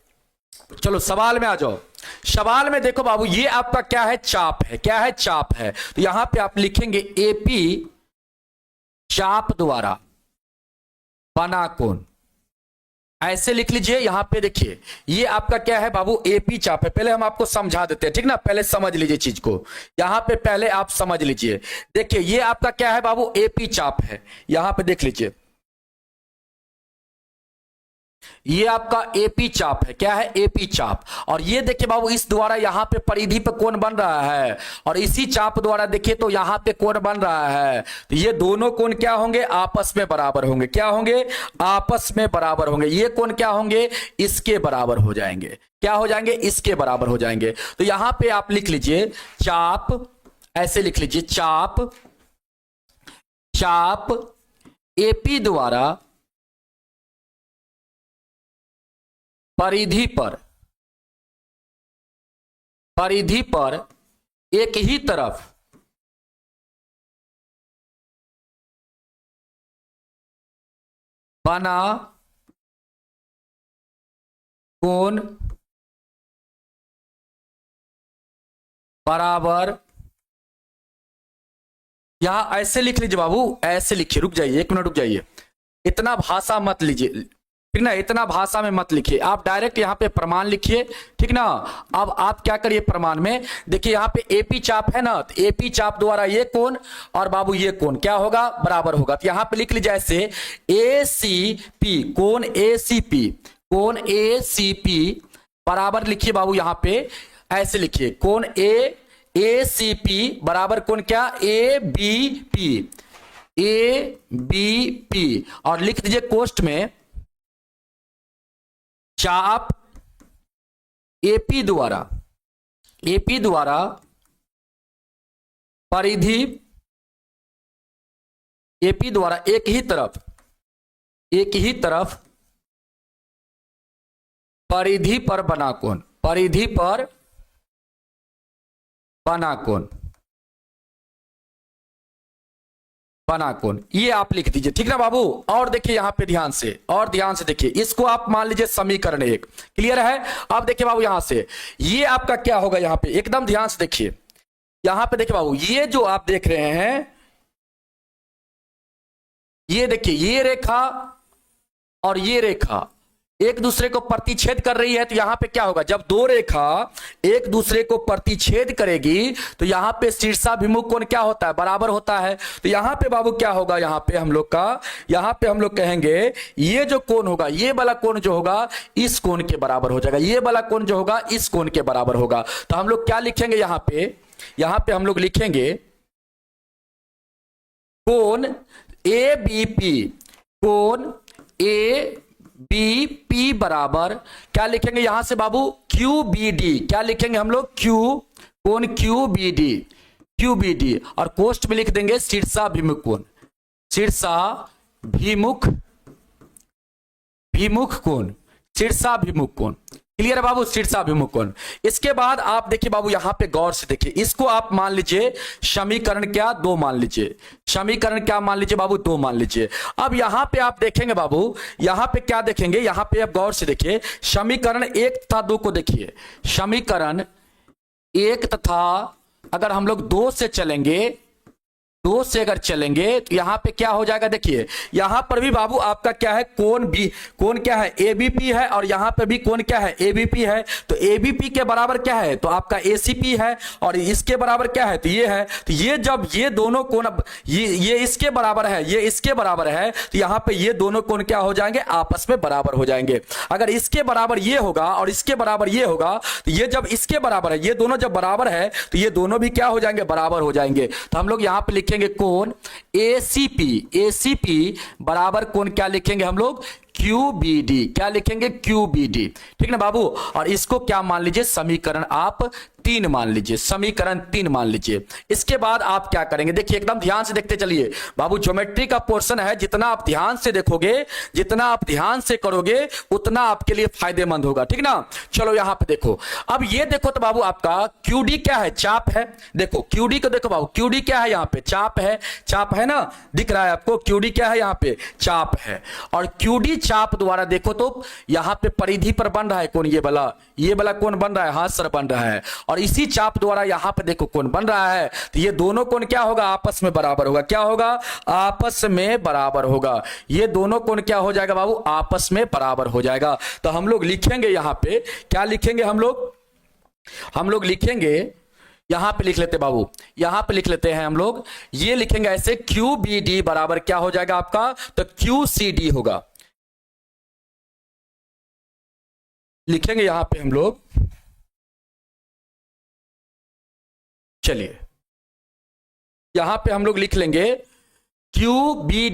चलो सवाल में आ जाओ। सवाल में देखो बाबू, ये आपका क्या है, चाप है, क्या है, चाप है। तो यहां पे आप लिखेंगे एपी चाप द्वारा बना कोण, ऐसे लिख लीजिए। यहां पे देखिए ये आपका क्या है बाबू, एपी चाप है। पहले हम आपको समझा देते हैं, ठीक ना, पहले समझ लीजिए चीज को। यहां पे पहले आप समझ लीजिए। देखिए ये आपका क्या है बाबू, एपी चाप है। यहां पे देख लीजिए, ये आपका एपी चाप है, क्या है, एपी चाप। और ये देखिए बाबू, इस द्वारा यहां पे परिधि पे कोण बन रहा है, और इसी चाप द्वारा देखिए तो यहां पे कोण बन रहा है। तो ये दोनों कोण क्या होंगे, आपस में बराबर होंगे। क्या होंगे, आपस में बराबर होंगे। ये कोण क्या होंगे, इसके बराबर हो जाएंगे। क्या हो जाएंगे, इसके बराबर हो जाएंगे। तो यहां पे आप लिख लीजिए चाप, ऐसे लिख लीजिए चाप, चाप एपी द्वारा परिधि पर एक ही तरफ बना कोण बराबर, यहां ऐसे लिख लीजिए बाबू, ऐसे लिखिए। रुक जाइए, 1 मिनट रुक जाइए, इतना भाषा मत लीजिए, ठीक ना, इतना भाषा में मत लिखिए। आप डायरेक्ट यहां पे प्रमाण लिखिए, ठीक ना। अब आप क्या करिए, प्रमाण में देखिए यहां पे एपी चाप है ना, तो एपी चाप द्वारा ये कोण और बाबू ये कोण क्या होगा, बराबर होगा। तो यहां पे लिख लीजिए ऐसे, एसीपी कोण, एसीपी कोण, एसीपी बराबर लिखिए बाबू, यहां पे ऐसे लिखिए कोण एसीपी बराबर कोण क्या, एबीपी, एबीपी। और लिख दीजिए कोष्ठ में चाप एपी द्वारा परिधि, एपी द्वारा एक ही तरफ परिधि पर बना कोण, परिधि पर बना कोण, बना कोण, ये आप लिख दीजिए, ठीक ना बाबू। और देखिए यहां पे ध्यान से, और ध्यान से देखिए, इसको आप मान लीजिए समीकरण 1, क्लियर है। अब देखिए बाबू यहां से ये आपका क्या होगा, यहां पे एकदम ध्यान से देखिए, यहां पे देखिए बाबू, ये जो आप देख रहे हैं, ये देखिए ये रेखा और ये रेखा एक दूसरे को प्रतिच्छेद कर रही है। तो यहां पे क्या होगा, जब दो रेखा एक दूसरे को प्रतिच्छेद करेगी तो यहां पे शीर्षाभिमुख कोण क्या होता है, बराबर होता है। तो यहां पे बाबू क्या होगा, यहां पे हम लोग का, यहां पे हम लोग कहेंगे ये जो कोण होगा, ये वाला कोण जो होगा इस कोण के बराबर हो जाएगा, ये वाला कोण जो होगा इस कोण के बराबर होगा। तो हम लोग क्या लिखेंगे यहां पे हम लोग लिखेंगे कोण एबीपी, कोण एबीपी बराबर क्या लिखेंगे यहां से बाबू, क्यूबीडी। क्या लिखेंगे हम लोग, कोण क्यूबीडी। और कोष्ठ में लिख देंगे शीर्षाभिमुख कोण, शीर्षाभिमुख कोण, शीर्षाभिमुख कोण। क्लियर है बाबू, शीर्षाभिमुख कोण। इसके बाद आप देखिए बाबू, यहां पे गौर से देखिए, इसको आप मान लीजिए समीकरण क्या, 2 मान लीजिए। समीकरण क्या मान लीजिए बाबू, 2 मान लीजिए। अब यहां पे आप देखेंगे बाबू, यहां पे क्या देखेंगे, यहां पे आप गौर से देखिए, समीकरण 1 तथा 2 को देखिए। समीकरण 1 तथा अगर हम लोग 2 से चलेंगे, 2 से अगर चलेंगे तो यहां पे क्या हो जाएगा, देखिए यहां पर भी बाबू आपका क्या है, कोण क्या है, एबीपी है, और यहां पे भी कोण क्या है, एबीपी है। तो एबीपी के बराबर क्या है, तो आपका एसीपी है, और इसके बराबर क्या है, तो ये है। तो ये जब ये दोनों कोण, ये इसके बराबर है, ये इसके बराबर है, तो यहां पे ये दोनों कोण क्या हो जाएंगे, आपस में बराबर हो जाएंगे। अगर इसके बराबर ये होगा और इसके बराबर ये होगा, तो ये जब इसके बराबर है, ये दोनों जब बराबर है तो ये दोनों भी क्या हो जाएंगे, बराबर हो जाएंगे। तो हम लोग यहां पे लिखेंगे कोण एसीपी बराबर कोण क्या लिखेंगे हम लोग, क्यूबीडी। क्या लिखेंगे, क्यूबीडी, ठीक ना बाबू। और इसको क्या मान लीजिए, समीकरण आप 3 मान लीजिए, समीकरण 3 मान लीजिए। इसके बाद आप क्या करेंगे, देखिए एकदम ध्यान से देखते चलिए बाबू, ज्योमेट्री का पोर्शन है, जितना आप ध्यान से देखोगे, जितना आप ध्यान से करोगे, उतना आपके लिए फायदेमंद होगा, ठीक ना। चलो यहां पे देखो, अब ये देखो तो बाबू आपका क्यूडी क्या है, चाप है। देखो क्यूडी को देखो बाबू, क्यूडी क्या है, यहां पे चाप है, चाप है ना, दिख रहा है आपको, क्यूडी क्या है, यहां पे चाप है। और क्यूडी चाप द्वारा देखो तो यहां पे परिधि पर बन रहा है कौन, ये वाला कौन बन रहा है, हाथ सर बन रहा है। और इसी चाप द्वारा यहां पे देखो कौन बन रहा है, तो ये दोनों कोण क्या होगा, आपस में बराबर होगा। क्या होगा, आपस में बराबर होगा। ये दोनों कोण क्या हो जाएगा बाबू, आपस में बराबर हो जाएगा। तो हम लोग लिखेंगे यहां पे, क्या लिखेंगे हम लोग लिखेंगे, यहां पे लिख लेते बाबू, यहां पे लिख लेते हैं हम लोग, ये लिखेंगे ऐसे, क्यू बी डी बराबर क्या हो जाएगा आपका, तो क्यू सी डी होगा। लिखेंगे यहां पे हम लोग, चलिए यहां पे हम लोग लिख लेंगे क्यू बी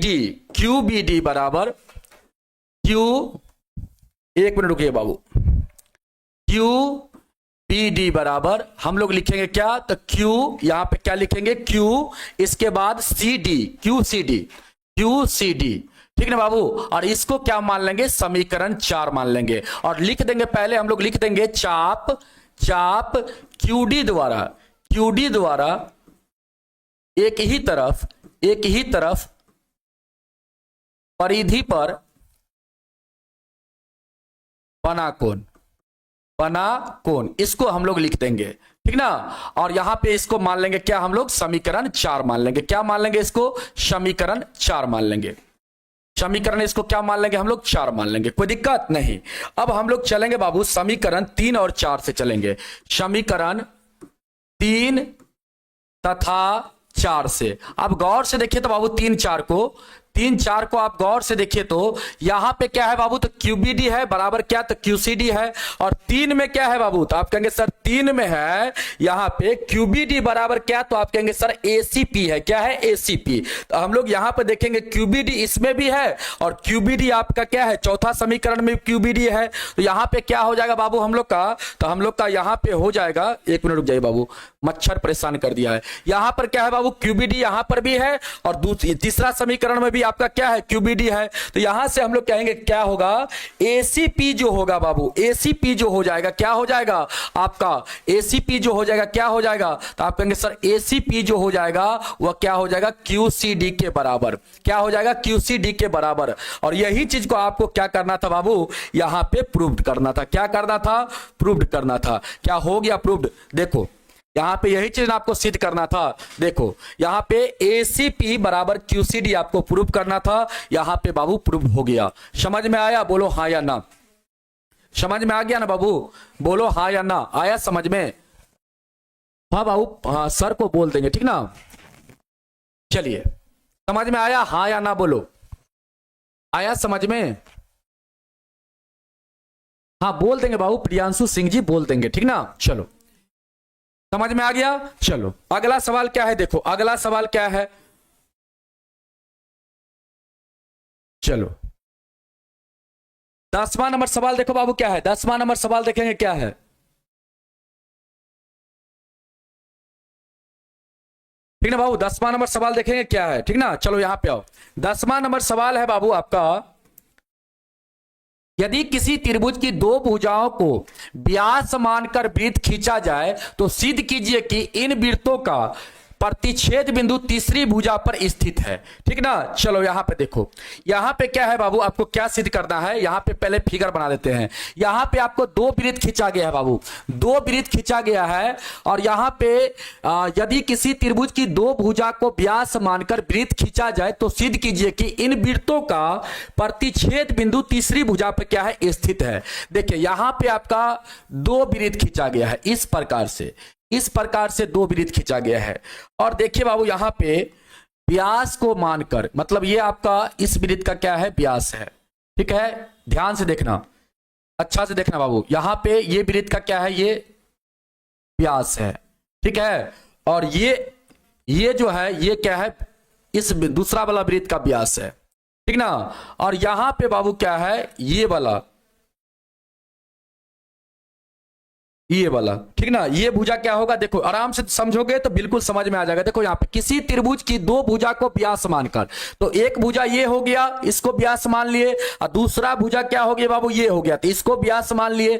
डी बराबर क्यू, एक मिनट रुकिए बाबू, क्यू बी डी बराबर हम लोग लिखेंगे क्या, तो क्यू, यहां पे क्या लिखेंगे, क्यू, इसके बाद C D, Q C D, ठीक ना बाबू। और इसको क्या मान लेंगे, समीकरण 4 मान लेंगे। और लिख देंगे, पहले हम लोग लिख देंगे चाप क्यूडी द्वारा एक ही तरफ परिधि पर बना कोण, इसको हम लोग लिख देंगे, ठीक ना। और यहां पे इसको मान लेंगे क्या, हम लोग समीकरण 4 मान लेंगे। क्या मान लेंगे इसको, समीकरण 4 मान लेंगे। समीकरण इसको क्या मान लेंगे हम लोग, 4 मान लेंगे, कोई दिक्कत नहीं। अब हम लोग चलेंगे बाबू समीकरण 3 और 4 से चलेंगे, समीकरण 3 तथा 4 से। अब गौर से देखिए तो बाबू 3 4 को आप गौर से देखिए तो यहां पे क्या है बाबू, तो क्यूबीडी है बराबर क्या, तो क्यूसीडी है। और 3 में क्या है बाबू, तो आप कहेंगे सर 3 में है यहां पे क्यूबीडी बराबर क्या, तो आप कहेंगे सर एसीपी है। क्या है, एसीपी। तो हम लोग यहां पे देखेंगे क्यूबीडी इसमें भी है, और क्यूबीडी आपका क्या है, चौथा समीकरण में क्यूबीडी है। तो यहां पे क्या हो जाएगा बाबू हम लोग का, तो हम लोग का यहां पे हो जाएगा, एक मिनट रुक जाइए बाबू, मच्छर परेशान कर दिया है। यहां पर क्या है बाबू, क्यूबीडी यहां पर भी है, और तीसरा समीकरण में भी आपका क्या है, क्यूबीडी है। तो यहां से हम लोग कहेंगे क्या होगा, एसीपी जो होगा बाबू, एसीपी जो हो जाएगा, क्या हो जाएगा आपका, एसीपी जो हो जाएगा क्या हो जाएगा, तो आप कहेंगे सर एसीपी जो हो जाएगा वह क्या हो जाएगा, क्यूसीडी के बराबर। क्या हो जाएगा, क्यूसीडी के बराबर। और यही चीज को आपको क्या करना था बाबू, यहां पे प्रूव करना था। क्या करना था, प्रूव करना था। क्या हो गया, प्रूव। देखो यहां पे यही चीज आपको सिद्ध करना था। देखो यहां पे एसीपी बराबर क्यूसीडी आपको प्रूव करना था, यहां पे बाबू प्रूव हो गया। समझ में आया, बोलो हाँ या ना। समझ में आ गया ना बाबू, बोलो हाँ या ना, आया समझ में। हाँ बाबू, हाँ सर को बोल देंगे, ठीक ना। चलिए समझ में आया, हाँ या ना बोलो, आया समझ में। हाँ बोल देंगे बाबू, प्रियांशु सिंह जी बोल देंगे, ठीक ना। चलो समझ में आ गया। चलो अगला सवाल क्या है, देखो अगला सवाल क्या है, चलो 10वां नंबर सवाल देखो बाबू क्या है, 10वां नंबर सवाल देखेंगे क्या है। ठीक ना बाबू, 10वां नंबर सवाल देखेंगे क्या है, ठीक ना। चलो यहां पे आओ, 10वां नंबर सवाल है बाबू आपका, यदि किसी त्रिभुज की 2 भुजाओं को व्यास मानकर वृत्त खींचा जाए तो सिद्ध कीजिए कि इन वृत्तों का प्रतिच्छेद बिंदु तीसरी भुजा पर स्थित है, ठीक ना। चलो यहां पे देखो, यहां पे क्या है बाबू, आपको क्या सिद्ध करना है, यहां पे पहले फिगर बना देते हैं। यहां पे आपको 2 वृत्त खींचा गया है बाबू, 2 वृत्त खींचा गया है। और यहां पे यदि किसी त्रिभुज की 2 भुजा को व्यास मानकर वृत्त खींचा जाए तो सिद्ध कीजिए कि इन वृत्तों का प्रतिच्छेद बिंदु तीसरी भुजा पर क्या है, स्थित है। देखिए यहां पे आपका 2 वृत्त खींचा गया है, इस प्रकार से 2 वृत्त खींचा गया है। और देखिए बाबू यहां पे व्यास को मानकर, मतलब ये आपका इस वृत्त का क्या है, व्यास है, ठीक है। ध्यान से देखना, अच्छा से देखना बाबू, यहां पे ये वृत्त का क्या है, ये व्यास है, ठीक है। और ये जो है ये क्या है, इस दूसरा वाला वृत्त का व्यास है, ठीक ना। और यहां पे बाबू क्या है, ये वाला ये वाला, ठीक ना। ये भुजा क्या होगा, देखो आराम से समझोगे तो बिल्कुल समझ में आ जाएगा। देखो यहाँ पे किसी त्रिभुज की दो भुजा को व्यास मानकर, तो एक भुजा ये हो गया, इसको व्यास मान लिए, और दूसरा भुजा क्या हो गया बाबू, ये हो गया, तो इसको व्यास मान लिए,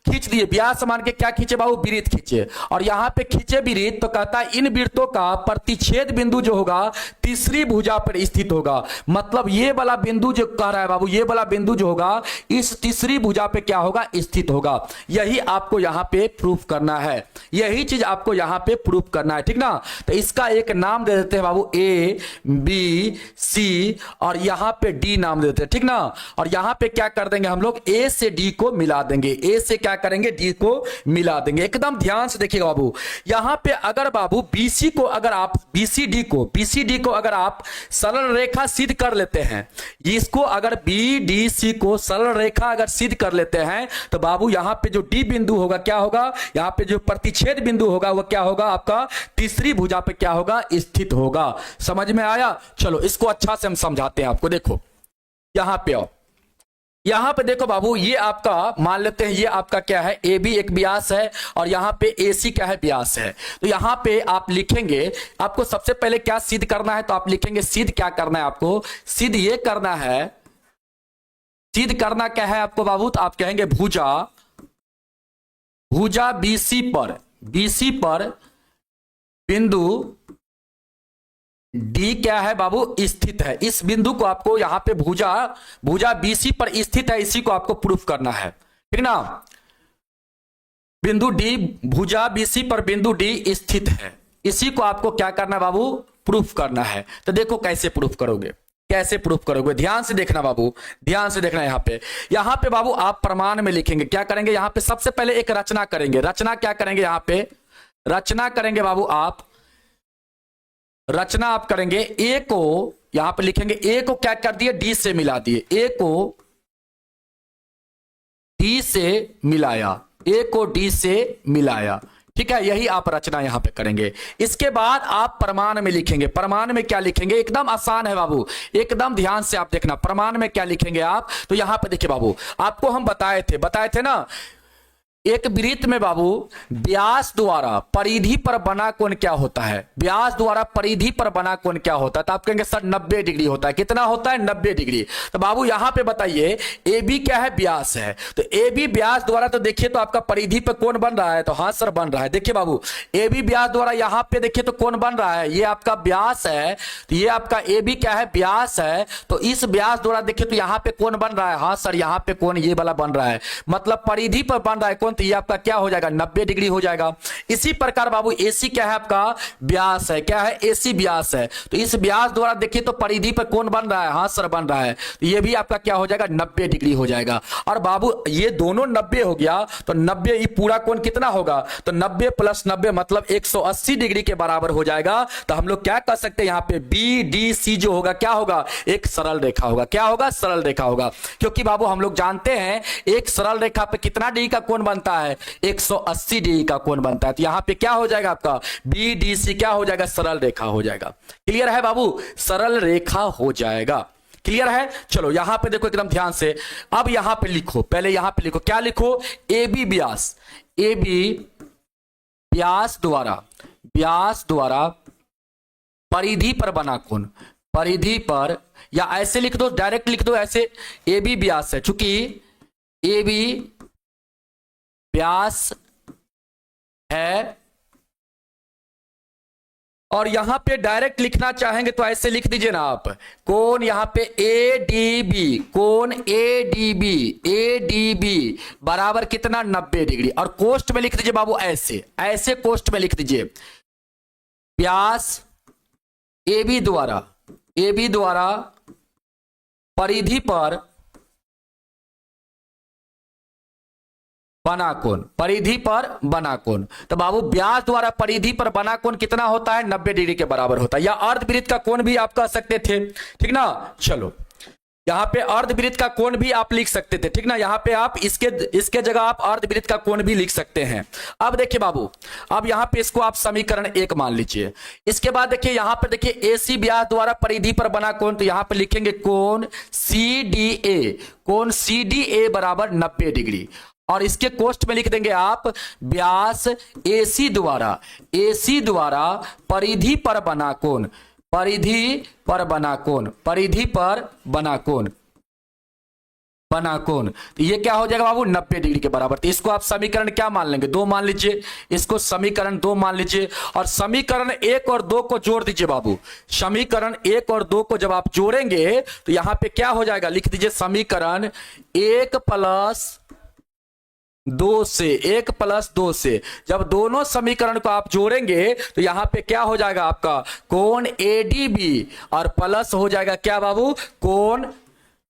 खींच दिए। व्यास मान के क्या खींचे बाबू, वृत्त खींचे। और यहां पे खींचे वृत्त, तो कहता है इन वृत्तों का प्रतिच्छेद बिंदु जो होगा तीसरी भुजा पर स्थित होगा। मतलब ये वाला बिंदु जो कह रहा है बाबू, ये वाला बिंदु जो होगा इस तीसरी भुजा पे क्या होगा, स्थित होगा। यही आपको यहां पे प्रूफ करना है, यही चीज आपको यहां पे प्रूफ करना है, ठीक ना। तो इसका एक नाम दे देते हैं बाबू ए बी सी, और यहां पे डी नाम दे देते हैं, ठीक ना। और यहां पे क्या कर देंगे हम लोग, ए से डी को मिला देंगे, ए से क्या करेंगे, डी को मिला देंगे। एकदम ध्यान से देखिएगा बाबू, यहां पे अगर बाबू बीसी को, अगर आप बीसीडी को अगर आप सरल रेखा सिद्ध कर लेते हैं, इसको अगर बीडीसी को सरल रेखा अगर सिद्ध कर लेते हैं, तो बाबू यहां पे जो डी बिंदु होगा क्या होगा, यहां पे जो प्रतिच्छेद बिंदु होगा वह क्या होगा, आपका तीसरी भुजा पे क्या होगा, स्थित होगा। समझ में आया। चलो इसको अच्छा से हम समझाते हैं आपको। देखो यहां पे आओ, यहां पे देखो बाबू, ये आपका मान लेते हैं, ये आपका क्या है, ए बी एक व्यास है, और यहां पे ए सी क्या है, व्यास है। तो यहां पे आप लिखेंगे, आपको सबसे पहले क्या सिद्ध करना है, तो आप लिखेंगे सिद्ध क्या करना है आपको, सिद्ध ये करना है, सिद्ध करना क्या है आपको बाबू, तो आप कहेंगे भुजा बीसी पर बिंदु डी क्या है बाबू, स्थित है। इस बिंदु को आपको यहां पे भुजा बीसी पर स्थित है, इसी को आपको प्रूफ करना है, ठीक ना। बिंदु डी, भुजा बीसी पर बिंदु डी स्थित है, इसी को आपको क्या करना है बाबू, प्रूफ करना है। तो देखो कैसे प्रूफ करोगे, कैसे प्रूफ करोगे, ध्यान से देखना बाबू, ध्यान से देखना। यहां पे बाबू आप प्रमाण में लिखेंगे, क्या करेंगे, यहां पे सबसे पहले एक रचना करेंगे। रचना क्या करेंगे, यहां पे रचना करेंगे बाबू, आप रचना आप करेंगे, ए को यहां पे लिखेंगे, ए को क्या कर दिए, डी से मिला दिए, ए को डी से मिलाया, ए को डी से मिलाया, ठीक है। यही आप रचना यहां पे करेंगे। इसके बाद आप प्रमाण में लिखेंगे। प्रमाण में क्या लिखेंगे, एकदम आसान है बाबू, एकदम ध्यान से आप देखना। प्रमाण में क्या लिखेंगे आप, तो यहां पे देखिए बाबू, आपको हम बताए थे ना, एक वृत्त में बाबू व्यास द्वारा परिधि पर बना कोण क्या होता है, व्यास द्वारा परिधि पर बना कोण क्या होता है, तो आप कहेंगे सर 90 डिग्री होता है। कितना होता है, 90 डिग्री। तो बाबू यहां पे बताइए, ए बी क्या है, व्यास है, तो ए बी व्यास द्वारा, तो देखिए तो आपका परिधि पर कोण बन रहा है, तो हाँ सर बन रहा है। देखिए बाबू, ए बी व्यास द्वारा यहां पे देखिए तो कोण बन रहा है, ये आपका व्यास है, तो ये आपका ए बी क्या है, व्यास है, तो इस व्यास द्वारा देखिए तो यहां पे कोण बन रहा है, हाँ सर यहाँ पे कोण ये वाला बन रहा है, मतलब परिधि पर बन रहा है कोण, तो ये आपका क्या हो जाएगा, 90 डिग्री हो जाएगा। इसी प्रकार बाबू एसी क्या है, आपका व्यास है, क्या है, एसी व्यास है, तो इस व्यास द्वारा देखिए तो परिधि पर कोण बन रहा है, हाँ सर बन रहा है, तो ये भी आपका क्या हो जाएगा, 90 डिग्री हो जाएगा। और बाबू ये दोनों 90 हो गया, तो 90 ये पूरा कोण कितना होगा, तो 90 प्लस 90 मतलब 180 डिग्री के बराबर हो जाएगा। तो हम लोग क्या कर सकते हैं, यहाँ पे बी डी सी जो होगा क्या होगा, एक सरल रेखा होगा, क्या होगा, सरल रेखा होगा। क्योंकि बाबू हम लोग जानते हैं एक सरल रेखा पे कितना डिग्री का कोण बनता है, 180 डिग्री का कोण बनता है। तो यहां पे क्या हो जाएगा आपका, बी डी सी क्या हो जाएगा, सरल रेखा हो जाएगा। क्लियर है बाबू, सरल रेखा हो जाएगा, क्लियर है। चलो यहां पे देखो एकदम ध्यान से, अब यहां पे लिखो, पहले यहां पे लिखो, क्या लिखो, A B Vyas, A B व्यास द्वारा परिधि पर बना कोण, परिधि पर, या ऐसे लिख दो, डायरेक्ट लिख दो ऐसे, ए बी व्यास है, चूंकि ए बी व्यास है, और यहां पे डायरेक्ट लिखना चाहेंगे तो ऐसे लिख दीजिए ना आप, कोण यहां पे ए डी बी, कोण ए डी बी बराबर कितना, 90 डिग्री। और कोष्ठ में लिख दीजिए बाबू ऐसे कोष्ठ में लिख दीजिए, व्यास ए बी द्वारा परिधि पर बना कोण, परिधि पर बना कोण। तो बाबू व्यास द्वारा परिधि पर बना कोण कितना होता है, 90 डिग्री के बराबर होता है, या अर्धवृत्त का कोण भी आप कह सकते थे, ठीक ना। चलो यहां पे अर्धवृत्त का कोण भी आप लिख सकते थे, ठीक ना। यहां पे आप इसके जगह आप अर्धवृत्त का कोण भी लिख सकते हैं। अब देखिए बाबू, अब यहां पे इसको आप समीकरण 1 मान लीजिए। इसके बाद देखिए यहां पे देखिए एसी व्यास द्वारा परिधि पर बना कोण, तो यहां पे लिखेंगे कोण सी डी ए, कोण सी डी ए बराबर 90 डिग्री। और इसके कोष्ठ में लिख देंगे आप व्यास AC द्वारा परिधि पर बना कोण, परिधि पर बना कोण, परिधि पर बना कोण, बना कोण। तो ये क्या हो जाएगा बाबू 90 डिग्री के बराबर। तो इसको आप समीकरण क्या मान लेंगे 2 मान लीजिए, इसको समीकरण 2 मान लीजिए और समीकरण 1 और 2 को जोड़ दीजिए बाबू। समीकरण 1 और 2 को जब आप जोड़ेंगे तो यहां पे क्या हो जाएगा, लिख दीजिए समीकरण 1 प्लस 2 से, 1 प्लस 2 से जब दोनों समीकरण को आप जोड़ेंगे तो यहां पे क्या हो जाएगा आपका कोण ADB और प्लस हो जाएगा क्या बाबू कोण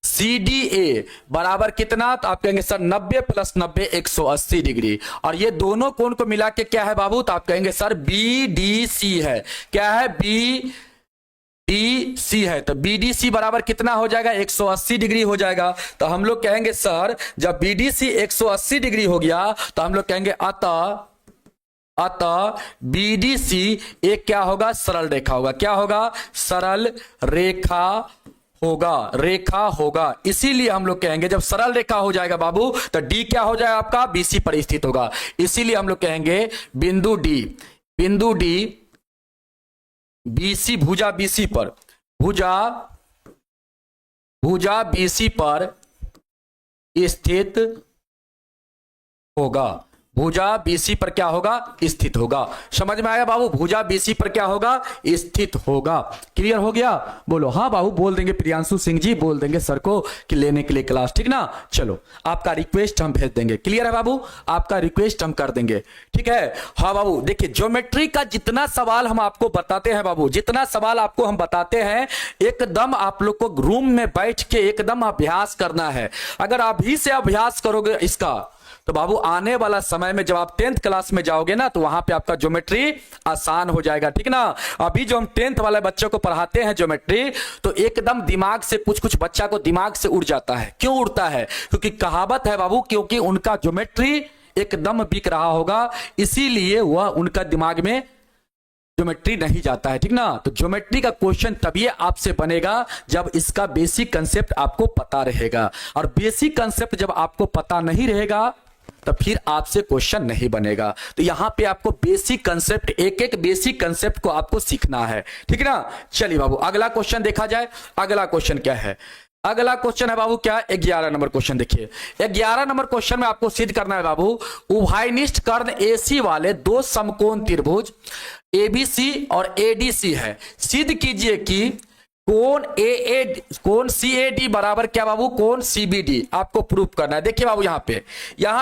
CDA बराबर कितना, तो आप कहेंगे सर 90 प्लस 90 180 डिग्री। और ये दोनों कोण को मिला के क्या है बाबू, तो आप कहेंगे सर BDC है। क्या है BDC है। तो BDC बराबर कितना हो जाएगा 180 डिग्री हो जाएगा। तो हम लोग कहेंगे सर जब BDC 180 डिग्री हो गया तो हम लोग कहेंगे अतः BDC एक क्या होगा सरल रेखा होगा। क्या होगा सरल रेखा होगा। इसीलिए हम लोग कहेंगे जब सरल रेखा हो जाएगा बाबू तो D क्या हो जाएगा आपका BC पर स्थित होगा। इसीलिए हम लोग कहेंगे बिंदु D BC भुजा BC पर, भुजा BC पर स्थित होगा। भुजा BC पर क्या होगा स्थित होगा। समझ में आया बाबू, भुजा BC पर क्या होगा स्थित होगा। क्लियर हो गया, बोलो हाँ बाबू। बोल देंगे प्रियांशु सिंह जी, बोल देंगे सर को कि लेने के लिए क्लास, ठीक ना। चलो आपका रिक्वेस्ट हम भेज देंगे। क्लियर है बाबू, आपका रिक्वेस्ट हम कर देंगे, ठीक है। हाँ बाबू देखिए ज्योमेट्री का जितना सवाल हम आपको बताते हैं बाबू, जितना सवाल आपको हम बताते हैं एकदम आप लोग को रूम में बैठ के एकदम अभ्यास करना है। अगर अभी से अभ्यास करोगे इसका तो बाबू आने वाला समय में जब आप 10th क्लास में जाओगे ना तो वहां पे आपका ज्योमेट्री आसान हो जाएगा, ठीक ना। अभी जो हम 10th वाले बच्चों को पढ़ाते हैं ज्योमेट्री तो एकदम दिमाग से कुछ बच्चा को दिमाग से उड़ जाता है। क्यों उड़ता है, क्योंकि कहावत है बाबू, क्योंकि उनका ज्योमेट्री एकदम बिक रहा होगा, इसीलिए वह उनका दिमाग में ज्योमेट्री नहीं जाता है, ठीक ना। तो ज्योमेट्री का क्वेश्चन तभी आपसे बनेगा जब इसका बेसिक कंसेप्ट आपको पता रहेगा। और बेसिक कंसेप्ट जब आपको पता नहीं रहेगा तो फिर आपसे क्वेश्चन नहीं बनेगा। तो यहां पे आपको बेसिक कंसेप्ट, एक बेसिक कंसेप्ट को आपको सीखना है, ठीक ना। चलिए बाबू अगला क्वेश्चन देखा जाए। अगला क्वेश्चन क्या है, अगला क्वेश्चन है बाबू क्या 11 नंबर क्वेश्चन। देखिए 11 नंबर क्वेश्चन में आपको सिद्ध करना है बाबू उभयनिष्ठ कर्ण AC वाले 2 समकोण त्रिभुज ABC और ADC है। सिद्ध कीजिए कि कोण CAD बराबर क्या बाबू कोण CBD आपको प्रूफ करना है। देखिए बाबू यहाँ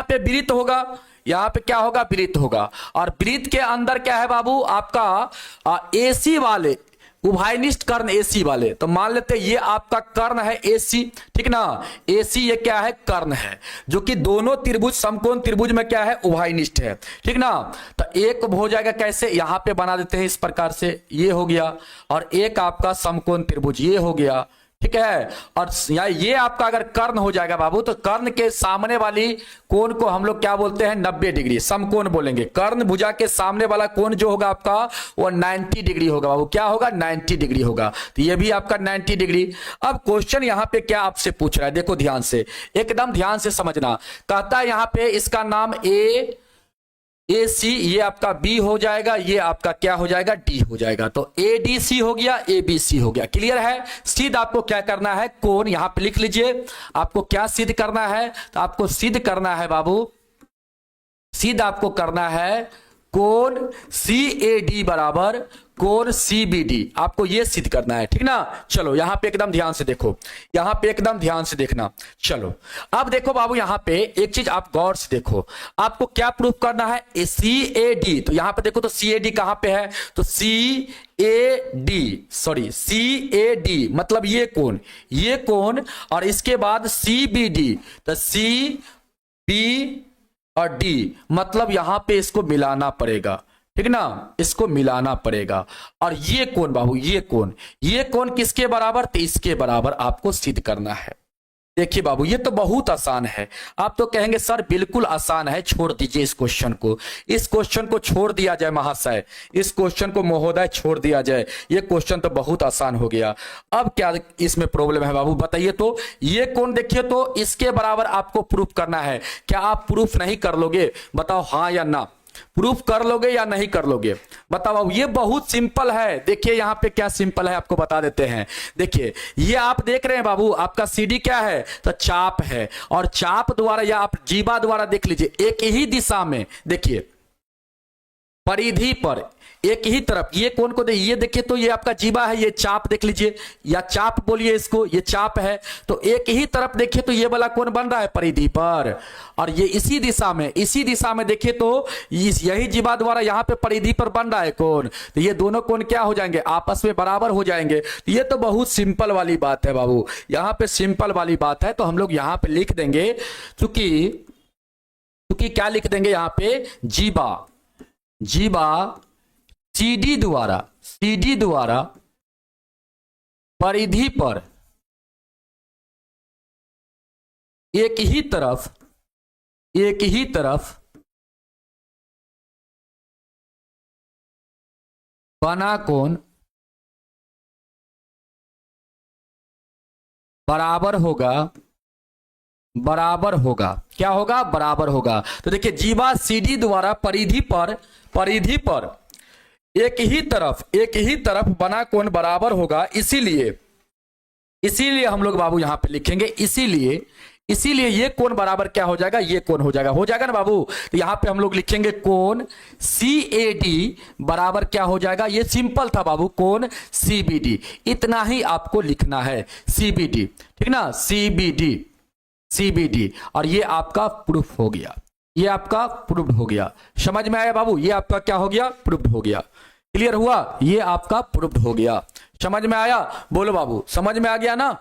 पे वृत्त होगा, यहाँ पे क्या होगा वृत्त होगा और वृत्त के अंदर क्या है बाबू आपका AC वाले उभयनिष्ठ कर्ण AC वाले। तो मान लेते हैं ये आपका कर्ण है AC, ठीक ना। AC ये क्या है कर्ण है जो कि दोनों त्रिभुज समकोण त्रिभुज में क्या है उभयनिष्ठ है, ठीक ना। तो एक हो जाएगा कैसे, यहां पे बना देते हैं इस प्रकार से, ये हो गया और एक आपका समकोण त्रिभुज ये हो गया, ठीक है। और ये आपका अगर कर्ण हो जाएगा बाबू तो कर्ण के सामने वाली कोण को हम लोग क्या बोलते हैं 90 डिग्री समकोण बोलेंगे। कर्ण भुजा के सामने वाला कोण जो होगा आपका वो 90 डिग्री होगा बाबू। क्या होगा 90 डिग्री होगा। तो ये भी आपका 90 डिग्री। अब क्वेश्चन यहां पे क्या आपसे पूछ रहा है, देखो ध्यान से, एकदम ध्यान से समझना। कहता है यहां पे इसका नाम AC, ये आपका B हो जाएगा, ये आपका क्या हो जाएगा D हो जाएगा। तो ADC हो गया, ABC हो गया। क्लियर है। सिद्ध आपको क्या करना है, कोण यहां पे लिख लीजिए। आपको क्या सिद्ध करना है, तो आपको सिद्ध करना है बाबू, सिद्ध आपको करना है कोण CAD बराबर कोण CBD, आपको ये सिद्ध करना है, ठीक ना। चलो यहां पे एकदम ध्यान से देखो, यहां पे एकदम ध्यान से देखना। चलो अब देखो बाबू यहां पे एक चीज आप गौर से देखो, आपको क्या प्रूफ करना है CAD। तो यहां पे देखो तो CAD कहां पे है, तो CAD मतलब ये कोण और इसके बाद CBD, तो CB और D मतलब यहां पे इसको मिलाना पड़ेगा, ठीक ना, इसको मिलाना पड़ेगा। और ये कोण बाबू ये कोण किसके बराबर, तो इसके बराबर आपको सिद्ध करना है। देखिए बाबू, ये तो बहुत आसान है। आप तो कहेंगे सर बिल्कुल आसान है, छोड़ दीजिए इस क्वेश्चन को, इस क्वेश्चन को छोड़ दिया जाए महाशय, इस क्वेश्चन को महोदय छोड़ दिया जाए, ये क्वेश्चन तो बहुत आसान हो गया। अब क्या इसमें प्रॉब्लम है बाबू बताइए तो। ये कौन, देखिए तो इसके बराबर आपको प्रूफ करना है। क्या आप प्रूफ नहीं कर लोगे? बताओ हाँ या ना, प्रूफ कर लोगे या नहीं कर लोगे? बताओ। ये बहुत सिंपल है। देखिए यहां पे क्या सिंपल है आपको बता देते हैं। देखिए ये आप देख रहे हैं बाबू, आपका सीडी क्या है? तो चाप है, और चाप द्वारा या आप जीवा द्वारा देख लीजिए, एक ही दिशा में, देखिए परिधि पर एक ही तरफ, ये कौन को दे, ये देखिए तो ये आपका जीवा है, ये चाप देख लीजिए, या चाप बोलिए इसको, ये चाप है, तो एक ही तरफ देखिए तो ये वाला कौन बन रहा है? परिधि पर। और ये इसी दिशा में देखिए तो यही जीवा द्वारा यहां पे परिधि पर बन रहा है कौन? तो ये दोनों कौन क्या हो जाएंगे? आपस में बराबर हो जाएंगे। तो ये तो बहुत सिंपल वाली बात है बाबू, यहां पे सिंपल वाली बात है। तो हम लोग यहां पे लिख देंगे, क्योंकि क्या लिख देंगे यहां पे? जीवा सीडी द्वारा परिधि पर एक ही तरफ बना कोण बराबर होगा। क्या होगा? बराबर होगा। तो देखिए जीवा सीडी द्वारा परिधि पर एक ही तरफ बना कोण बराबर होगा। इसीलिए हम लोग बाबू यहां पे लिखेंगे, इसीलिए ये कोण बराबर क्या हो जाएगा? ये कोण हो जाएगा ना बाबू। तो यहां पे हम लोग लिखेंगे कोण CAD बराबर क्या हो जाएगा? ये सिंपल था बाबू, कोण CBD, इतना ही आपको लिखना है, CBD, ठीक ना, CBD। और ये आपका प्रूफ हो गया, ये आपका प्रूफ हो गया। समझ में आया बाबू? ये आपका क्या हो गया? प्रूफ हो गया। क्लियर हुआ? ये आपका प्रूफ हो गया। समझ में आया? बोलो बाबू, समझ में आ गया ना?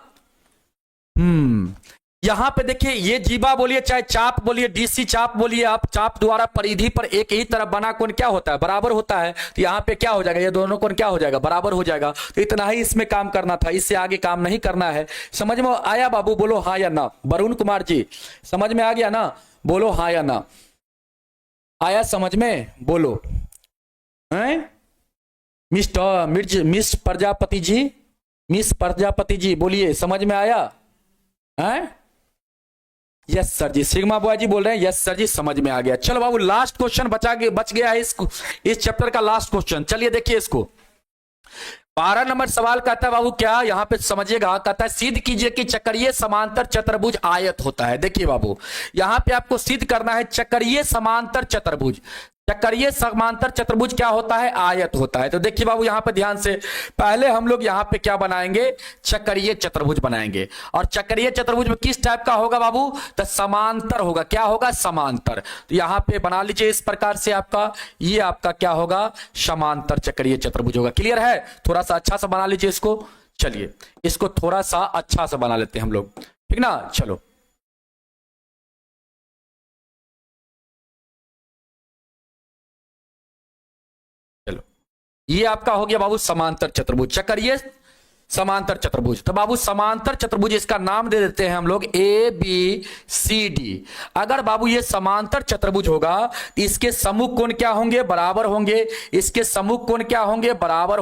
यहां पे देखिए, ये जीवा बोलिए चाहे चाप बोलिए, DC चाप बोलिए, आप चाप द्वारा परिधि पर एक ही तरफ बना कोण क्या होता है? बराबर होता है। तो यहां पे क्या हो जाएगा? ये दोनों कोण क्या हो जाएगा? बराबर हो जाएगा। तो इतना ही इसमें काम करना था, इससे आगे काम नहीं करना है। समझ में आया बाबू? बोलो हाँ या ना। वरुण कुमार जी, समझ में आ गया ना? बोलो हाँ या ना। आया समझ में? बोलो। मिस प्रजापति जी बोलिए, समझ में आया? यस सर जी। सिग्मा बॉय जी बोल रहे हैं यस सर जी, समझ में आ गया। चलो बाबू, लास्ट क्वेश्चन बच गया है इस चैप्टर का लास्ट क्वेश्चन। चलिए देखिए इसको, 12 नंबर सवाल कहता है बाबू, क्या यहां पे समझिएगा, कहता है सिद्ध कीजिए कि चक्रीय समांतर चतुर्भुज आयत होता है। देखिए बाबू, यहां पे आपको सिद्ध करना है चक्रीय समांतर चतुर्भुज। चक्रीय समांतर चतुर्भुज क्या होता है? आयत होता है। तो देखिए बाबू यहां पे ध्यान से, पहले हम लोग यहां पे क्या बनाएंगे? चक्रीय चतुर्भुज बनाएंगे। और चक्रीय चतुर्भुज में किस टाइप का होगा बाबू? तो समांतर होगा। क्या होगा? समांतर। तो यहां पे बना लीजिए इस प्रकार से, आपका ये आपका क्या होगा? समांतर चक्रीय चतुर्भुज होगा। क्लियर है? थोड़ा सा अच्छा सा बना लीजिए इसको। चलिए इसको थोड़ा सा अच्छा सा बना लेते हैं हम लोग, ठीक ना। चलो ये आपका हो गया बाबू समांतर चतुर्भुज, चक्रीय समांतर चतुर्भुज। तो बाबू समांतर चतुर्भुज, इसका नाम दे देते हैं हम लोग ABCD। अगर बाबू ये समांतर चतुर्भुज होगा तो इसके सम्मुख कोण क्या होंगे? बराबर होंगे। इसके सम्मुख कोण क्या होंगे? बराबर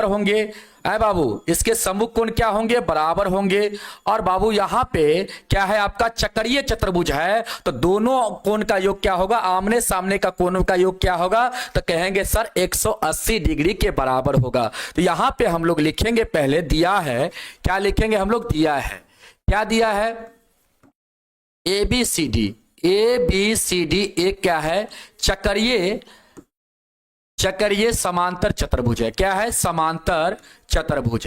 होंगे। है बाबू, इसके सम्मुख कोण क्या होंगे? बराबर होंगे। और बाबू यहां पे क्या है? आपका चक्रीय चतुर्भुज है, तो दोनों कोण का योग क्या होगा? आमने सामने का कोण का योग क्या होगा? तो कहेंगे सर 180 डिग्री के बराबर होगा। तो यहां पे हम लोग लिखेंगे, पहले दिया है, क्या लिखेंगे हम लोग? दिया है, क्या दिया है? ABCD एक क्या है? चक्रीय समांतर चतुर्भुज है। क्या है? समांतर चतुर्भुज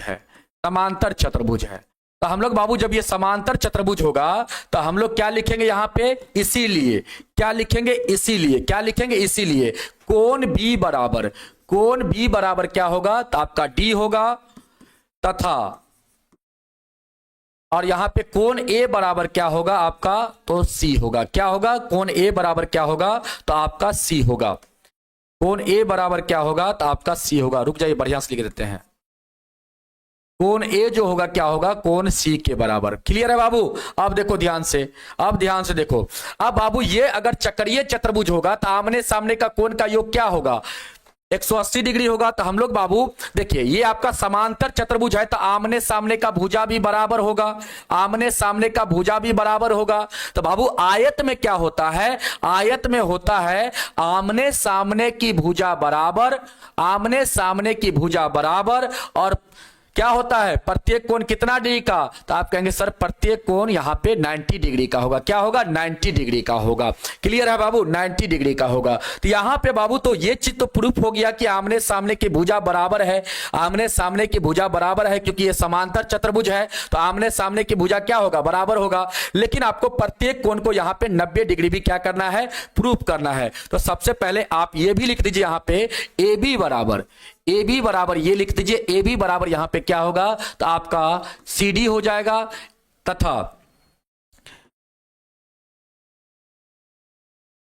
है। तो हम लोग बाबू जब ये समांतर चतुर्भुज होगा तो हम लोग क्या लिखेंगे यहां पे? इसीलिए क्या लिखेंगे? इसीलिए कोण B बराबर क्या होगा? तो आपका D होगा, तथा और यहां पे कोण A बराबर क्या होगा? आपका तो C होगा। क्या होगा? कोण A बराबर क्या होगा? तो आपका C होगा। कोण A बराबर क्या होगा? तो आपका C होगा। रुक जाइए, बढ़िया से लिख देते हैं। कोण ए जो होगा क्या होगा, कोण सी के बराबर। क्लियर है बाबू? अब देखो ध्यान से, अब ध्यान से देखो। अब बाबू ये अगर चक्रीय चतुर्भुज होगा तो आमने सामने का कोण का योग क्या होगा, 180 डिग्री होगा। तो हम लोग बाबू देखिए ये आपका समांतर चतुर्भुज है तो आमने सामने का भुजा भी बराबर होगा, आमने सामने का भुजा भी बराबर होगा। तो बाबू आयत में क्या होता है, आयत में होता है आमने सामने की भुजा बराबर, आमने सामने की भुजा बराबर, और क्या होता है प्रत्येक कोण कितना डिग्री का, तो आप कहेंगे सर प्रत्येक कोण यहां पे 90 डिग्री का होगा। क्या होगा, 90 डिग्री का होगा। क्लियर है बाबू, 90 डिग्री का होगा। तो यहां पे बाबू तो ये चीज तो प्रूफ हो गया कि आमने सामने की भुजा बराबर है, आमने सामने की भुजा बराबर है, क्योंकि ये समांतर चतुर्भुज है तो आमने सामने की भुजा क्या होगा, बराबर होगा। लेकिन आपको प्रत्येक कोण को यहां पे 90 डिग्री भी क्या करना है, प्रूफ करना है। तो सबसे पहले आप ये भी लिख दीजिए यहां पे ए बी बराबर, ए बी बराबर ये लिख दीजिए, ए बी बराबर यहां पे क्या होगा, तो आपका सी डी हो जाएगा, तथा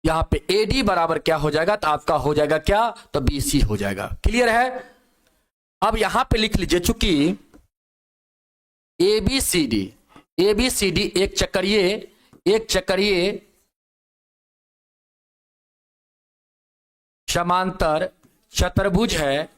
यहां पे ए डी बराबर क्या हो जाएगा, तो आपका हो जाएगा क्या, तो बी सी हो जाएगा। क्लियर है? अब यहां पे लिख लीजिए चूंकि A B C D, A B C D एक चक्रीय समांतर चतुर्भुज है,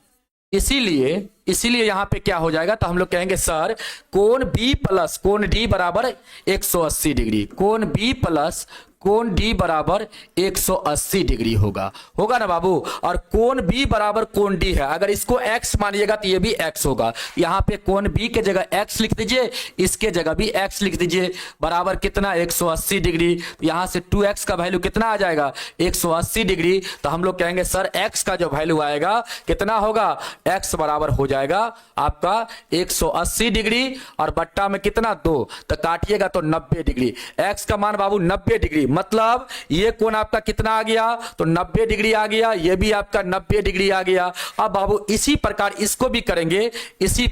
इसीलिए यहां पे क्या हो जाएगा, तो हम लोग कहेंगे सर कोण बी प्लस कोण डी बराबर 180 डिग्री, कोण बी प्लस कोण डी बराबर 180 डिग्री होगा, होगा ना बाबू। और कोण बी बराबर कोण डी है, अगर इसको x मानिएगा तो ये भी x होगा। यहां पे कोण बी के जगह x लिख दीजिए, इसके जगह भी x लिख दीजिए, बराबर कितना 180 डिग्री। यहां से 2x का वैल्यू कितना आ जाएगा, 180 डिग्री। तो हम लोग कहेंगे सर x का जो वैल्यू आएगा कितना होगा, x बराबर हो जाएगा आपका 180 डिग्री और बट्टा में कितना 2, तो काटिएगा तो 90 डिग्री। x का मान बाबू 90 डिग्री, मतलब ये कोण आपका कितना आ गया, तो 90 डिग्री आ गया, ये भी आपका 90 डिग्री आ गया। अब बाबू इसी प्रकार इसको भी करेंगे, इसी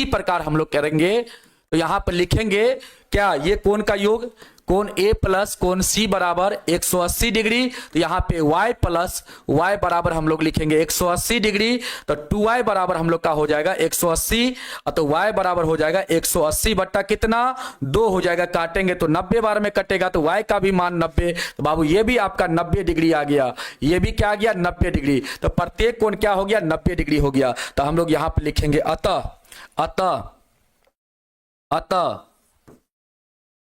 प्रकार हम लोग करेंगे। तो यहां पर लिखेंगे क्या, ये कोण का योग कोण ए प्लस कोण सी बराबर 180 डिग्री। तो यहां पे y प्लस y बराबर हम लोग लिखेंगे 180 डिग्री, तो 2y बराबर हम लोग का हो जाएगा 180, तो y बराबर हो जाएगा 180 बट्टा कितना 2 हो जाएगा, काटेंगे तो 90 बार में कटेगा तो y का भी मान 90। तो बाबू ये भी आपका 90 डिग्री आ गया, ये भी क्या आ गया 90 डिग्री। तो प्रत्येक कोण क्या हो गया, 90 डिग्री हो गया। तो हम लोग यहां पर लिखेंगे अतः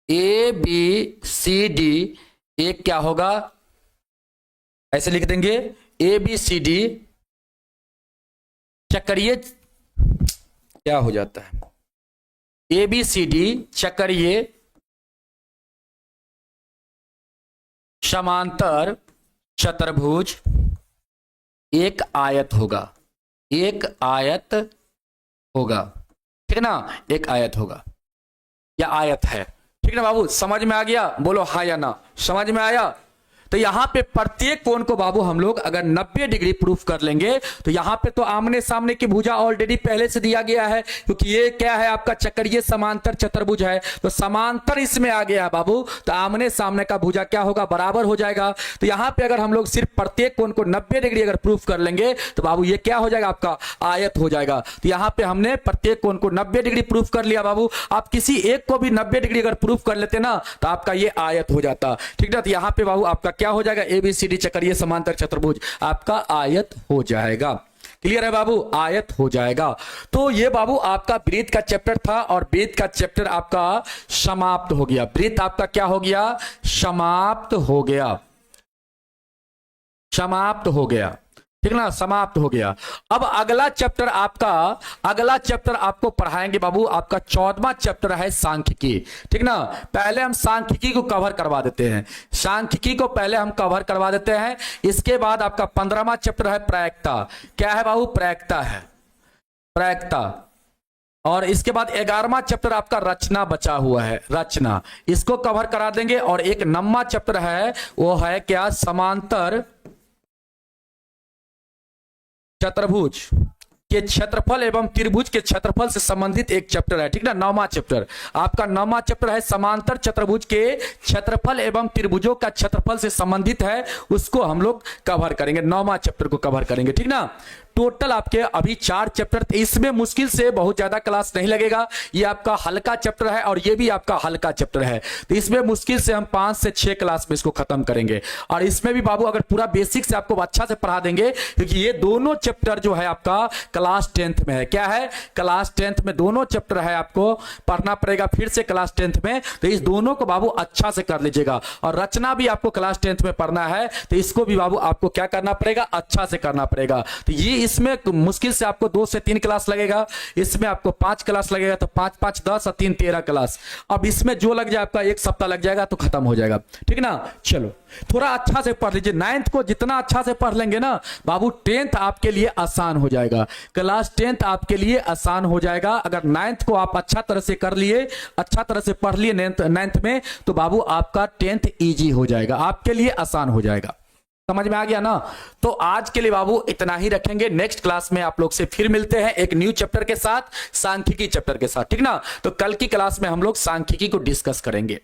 ए बी सी डी एक क्या होगा, ऐसे लिख देंगे ए बी सी डी चक्रीय, क्या हो जाता है, ए बी सी डी चक्रीय समांतर चतुर्भुज एक आयत होगा, एक आयत होगा, ठीक ना, एक आयत होगा या आयत है, ठीक ना बाबू। समझ में आ गया, बोलो हाँ या ना, समझ में आया। तो यहां पे प्रत्येक कोण को बाबू हम लोग अगर 90 डिग्री प्रूफ कर लेंगे तो यहां पे तो आमने सामने की भुजा ऑलरेडी पहले से दिया गया है, क्योंकि ये क्या है आपका चक्रीय समांतर चतुर्भुज है, तो समांतर इसमें आ गया है बाबू, तो आमने सामने का भुजा क्या होगा, बराबर हो जाएगा। तो यहां पे अगर हम लोग सिर्फ प्रत्येक कोण को 90 डिग्री अगर प्रूफ कर लेंगे तो बाबू ये क्या हो जाएगा, आपका आयत हो जाएगा। तो यहां पे हमने प्रत्येक कोण को 90 डिग्री प्रूफ कर लिया बाबू। आप किसी एक को भी 90 डिग्री अगर प्रूफ कर लेते ना तो आपका ये आयत हो जाता, ठीक ना। तो यहां पे बाबू आपका क्या हो जाएगा, एबीसीडी चक्रीय समांतर चतुर्भुज आपका आयत हो जाएगा। क्लियर है बाबू, आयत हो जाएगा। तो ये बाबू आपका वृत्त का चैप्टर था और वृत्त का चैप्टर आपका समाप्त हो गया। वृत्त आपका क्या हो गया, समाप्त हो गया, समाप्त हो गया, ठीक ना, समाप्त हो गया। अब अगला चैप्टर आपको पढ़ाएंगे बाबू, आपका 14वां चैप्टर है सांख्यिकी, ठीक ना। पहले हम सांख्यिकी को कवर करवा देते हैं, सांख्यिकी को पहले हम कवर करवा देते हैं। इसके बाद आपका 15वां चैप्टर है प्रायिकता। क्या है बाबू, प्रायिकता है, प्रायिकता। और इसके बाद 11वां चैप्टर आपका रचना बचा हुआ है, रचना, इसको कवर करा देंगे। और एक 9वां चैप्टर है वो है क्या, समांतर चतुर्भुज, के क्षेत्रफल एवं त्रिभुज के क्षेत्रफल से संबंधित एक चैप्टर है, ठीक ना, 9वां चैप्टर। आपका 9वां चैप्टर है समांतर चतुर्भुज के क्षेत्रफल एवं त्रिभुजों का क्षेत्रफल से संबंधित है, उसको हम लोग कवर करेंगे, 9वां चैप्टर को कवर करेंगे, ठीक ना। टोटल आपके अभी 4 चैप्टर, इसमें मुश्किल से बहुत ज्यादा क्लास नहीं लगेगा। ये आपका हल्का चैप्टर है और ये भी आपका हल्का चैप्टर है, तो इसमें मुश्किल से हम 5 से 6 क्लास में इसको खत्म करेंगे। और इसमें भी बाबू अगर पूरा बेसिक से आपको अच्छा से पढ़ा देंगे, क्योंकि ये दोनों चैप्टर जो है आपका क्लास 10th में है। क्या है? क्लास 10th में दोनों चैप्टर है, आपको पढ़ना पड़ेगा फिर से क्लास 10th में। तो इस दोनों को बाबू अच्छा से कर लीजिएगा। और रचना भी आपको क्लास 10th में पढ़ना है, तो इसको भी बाबू आपको क्या करना पड़ेगा? अच्छा से करना पड़ेगा। तो ये इसमें मुश्किल से आपको 2 से 3 क्लास लगेगा, इसमें आपको 5 क्लास लगेगा, तो 5 5 10 और 3 13 क्लास। अब इसमें जो लग जाए आपका 1 सप्ताह लग जाएगा, तो खत्म हो जाएगा, ठीक ना। चलो थोड़ा अच्छा से पढ़ लीजिए, 9th को जितना अच्छा से पढ़ लेंगे ना बाबू, 10th आपके लिए आसान हो जाएगा। क्लास 10th आपके लिए आसान हो जाएगा। अगर 9th को आप अच्छा तरह से कर लिए, अच्छा तरह से पढ़ लिए 9th में, तो बाबू आपका 10th ईजी हो जाएगा, आपके लिए आसान हो जाएगा। समझ में आ गया ना। तो आज के लिए बाबू इतना ही रखेंगे। नेक्स्ट क्लास में आप लोग से फिर मिलते हैं एक न्यू चैप्टर के साथ, सांख्यिकी चैप्टर के साथ, ठीक ना। तो कल की क्लास में हम लोग सांख्यिकी को डिस्कस करेंगे।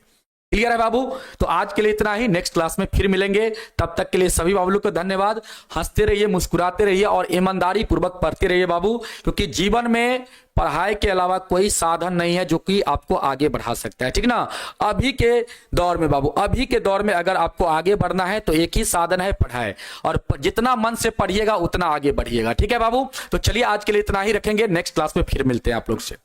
क्लियर है बाबू? तो आज के लिए इतना ही, नेक्स्ट क्लास में फिर मिलेंगे। तब तक के लिए सभी बाबू को धन्यवाद। हंसते रहिए, मुस्कुराते रहिए और ईमानदारी पूर्वक पढ़ते रहिए बाबू, क्योंकि जीवन में पढ़ाई के अलावा कोई साधन नहीं है जो कि आपको आगे बढ़ा सकता है, ठीक ना। अभी के दौर में बाबू, अभी के दौर में अगर आपको आगे बढ़ना है तो एक ही साधन है, पढ़ाई। और जितना मन से पढ़िएगा उतना आगे बढ़िएगा, ठीक है बाबू। तो चलिए आज के लिए इतना ही रखेंगे, नेक्स्ट क्लास में फिर मिलते हैं आप लोग से।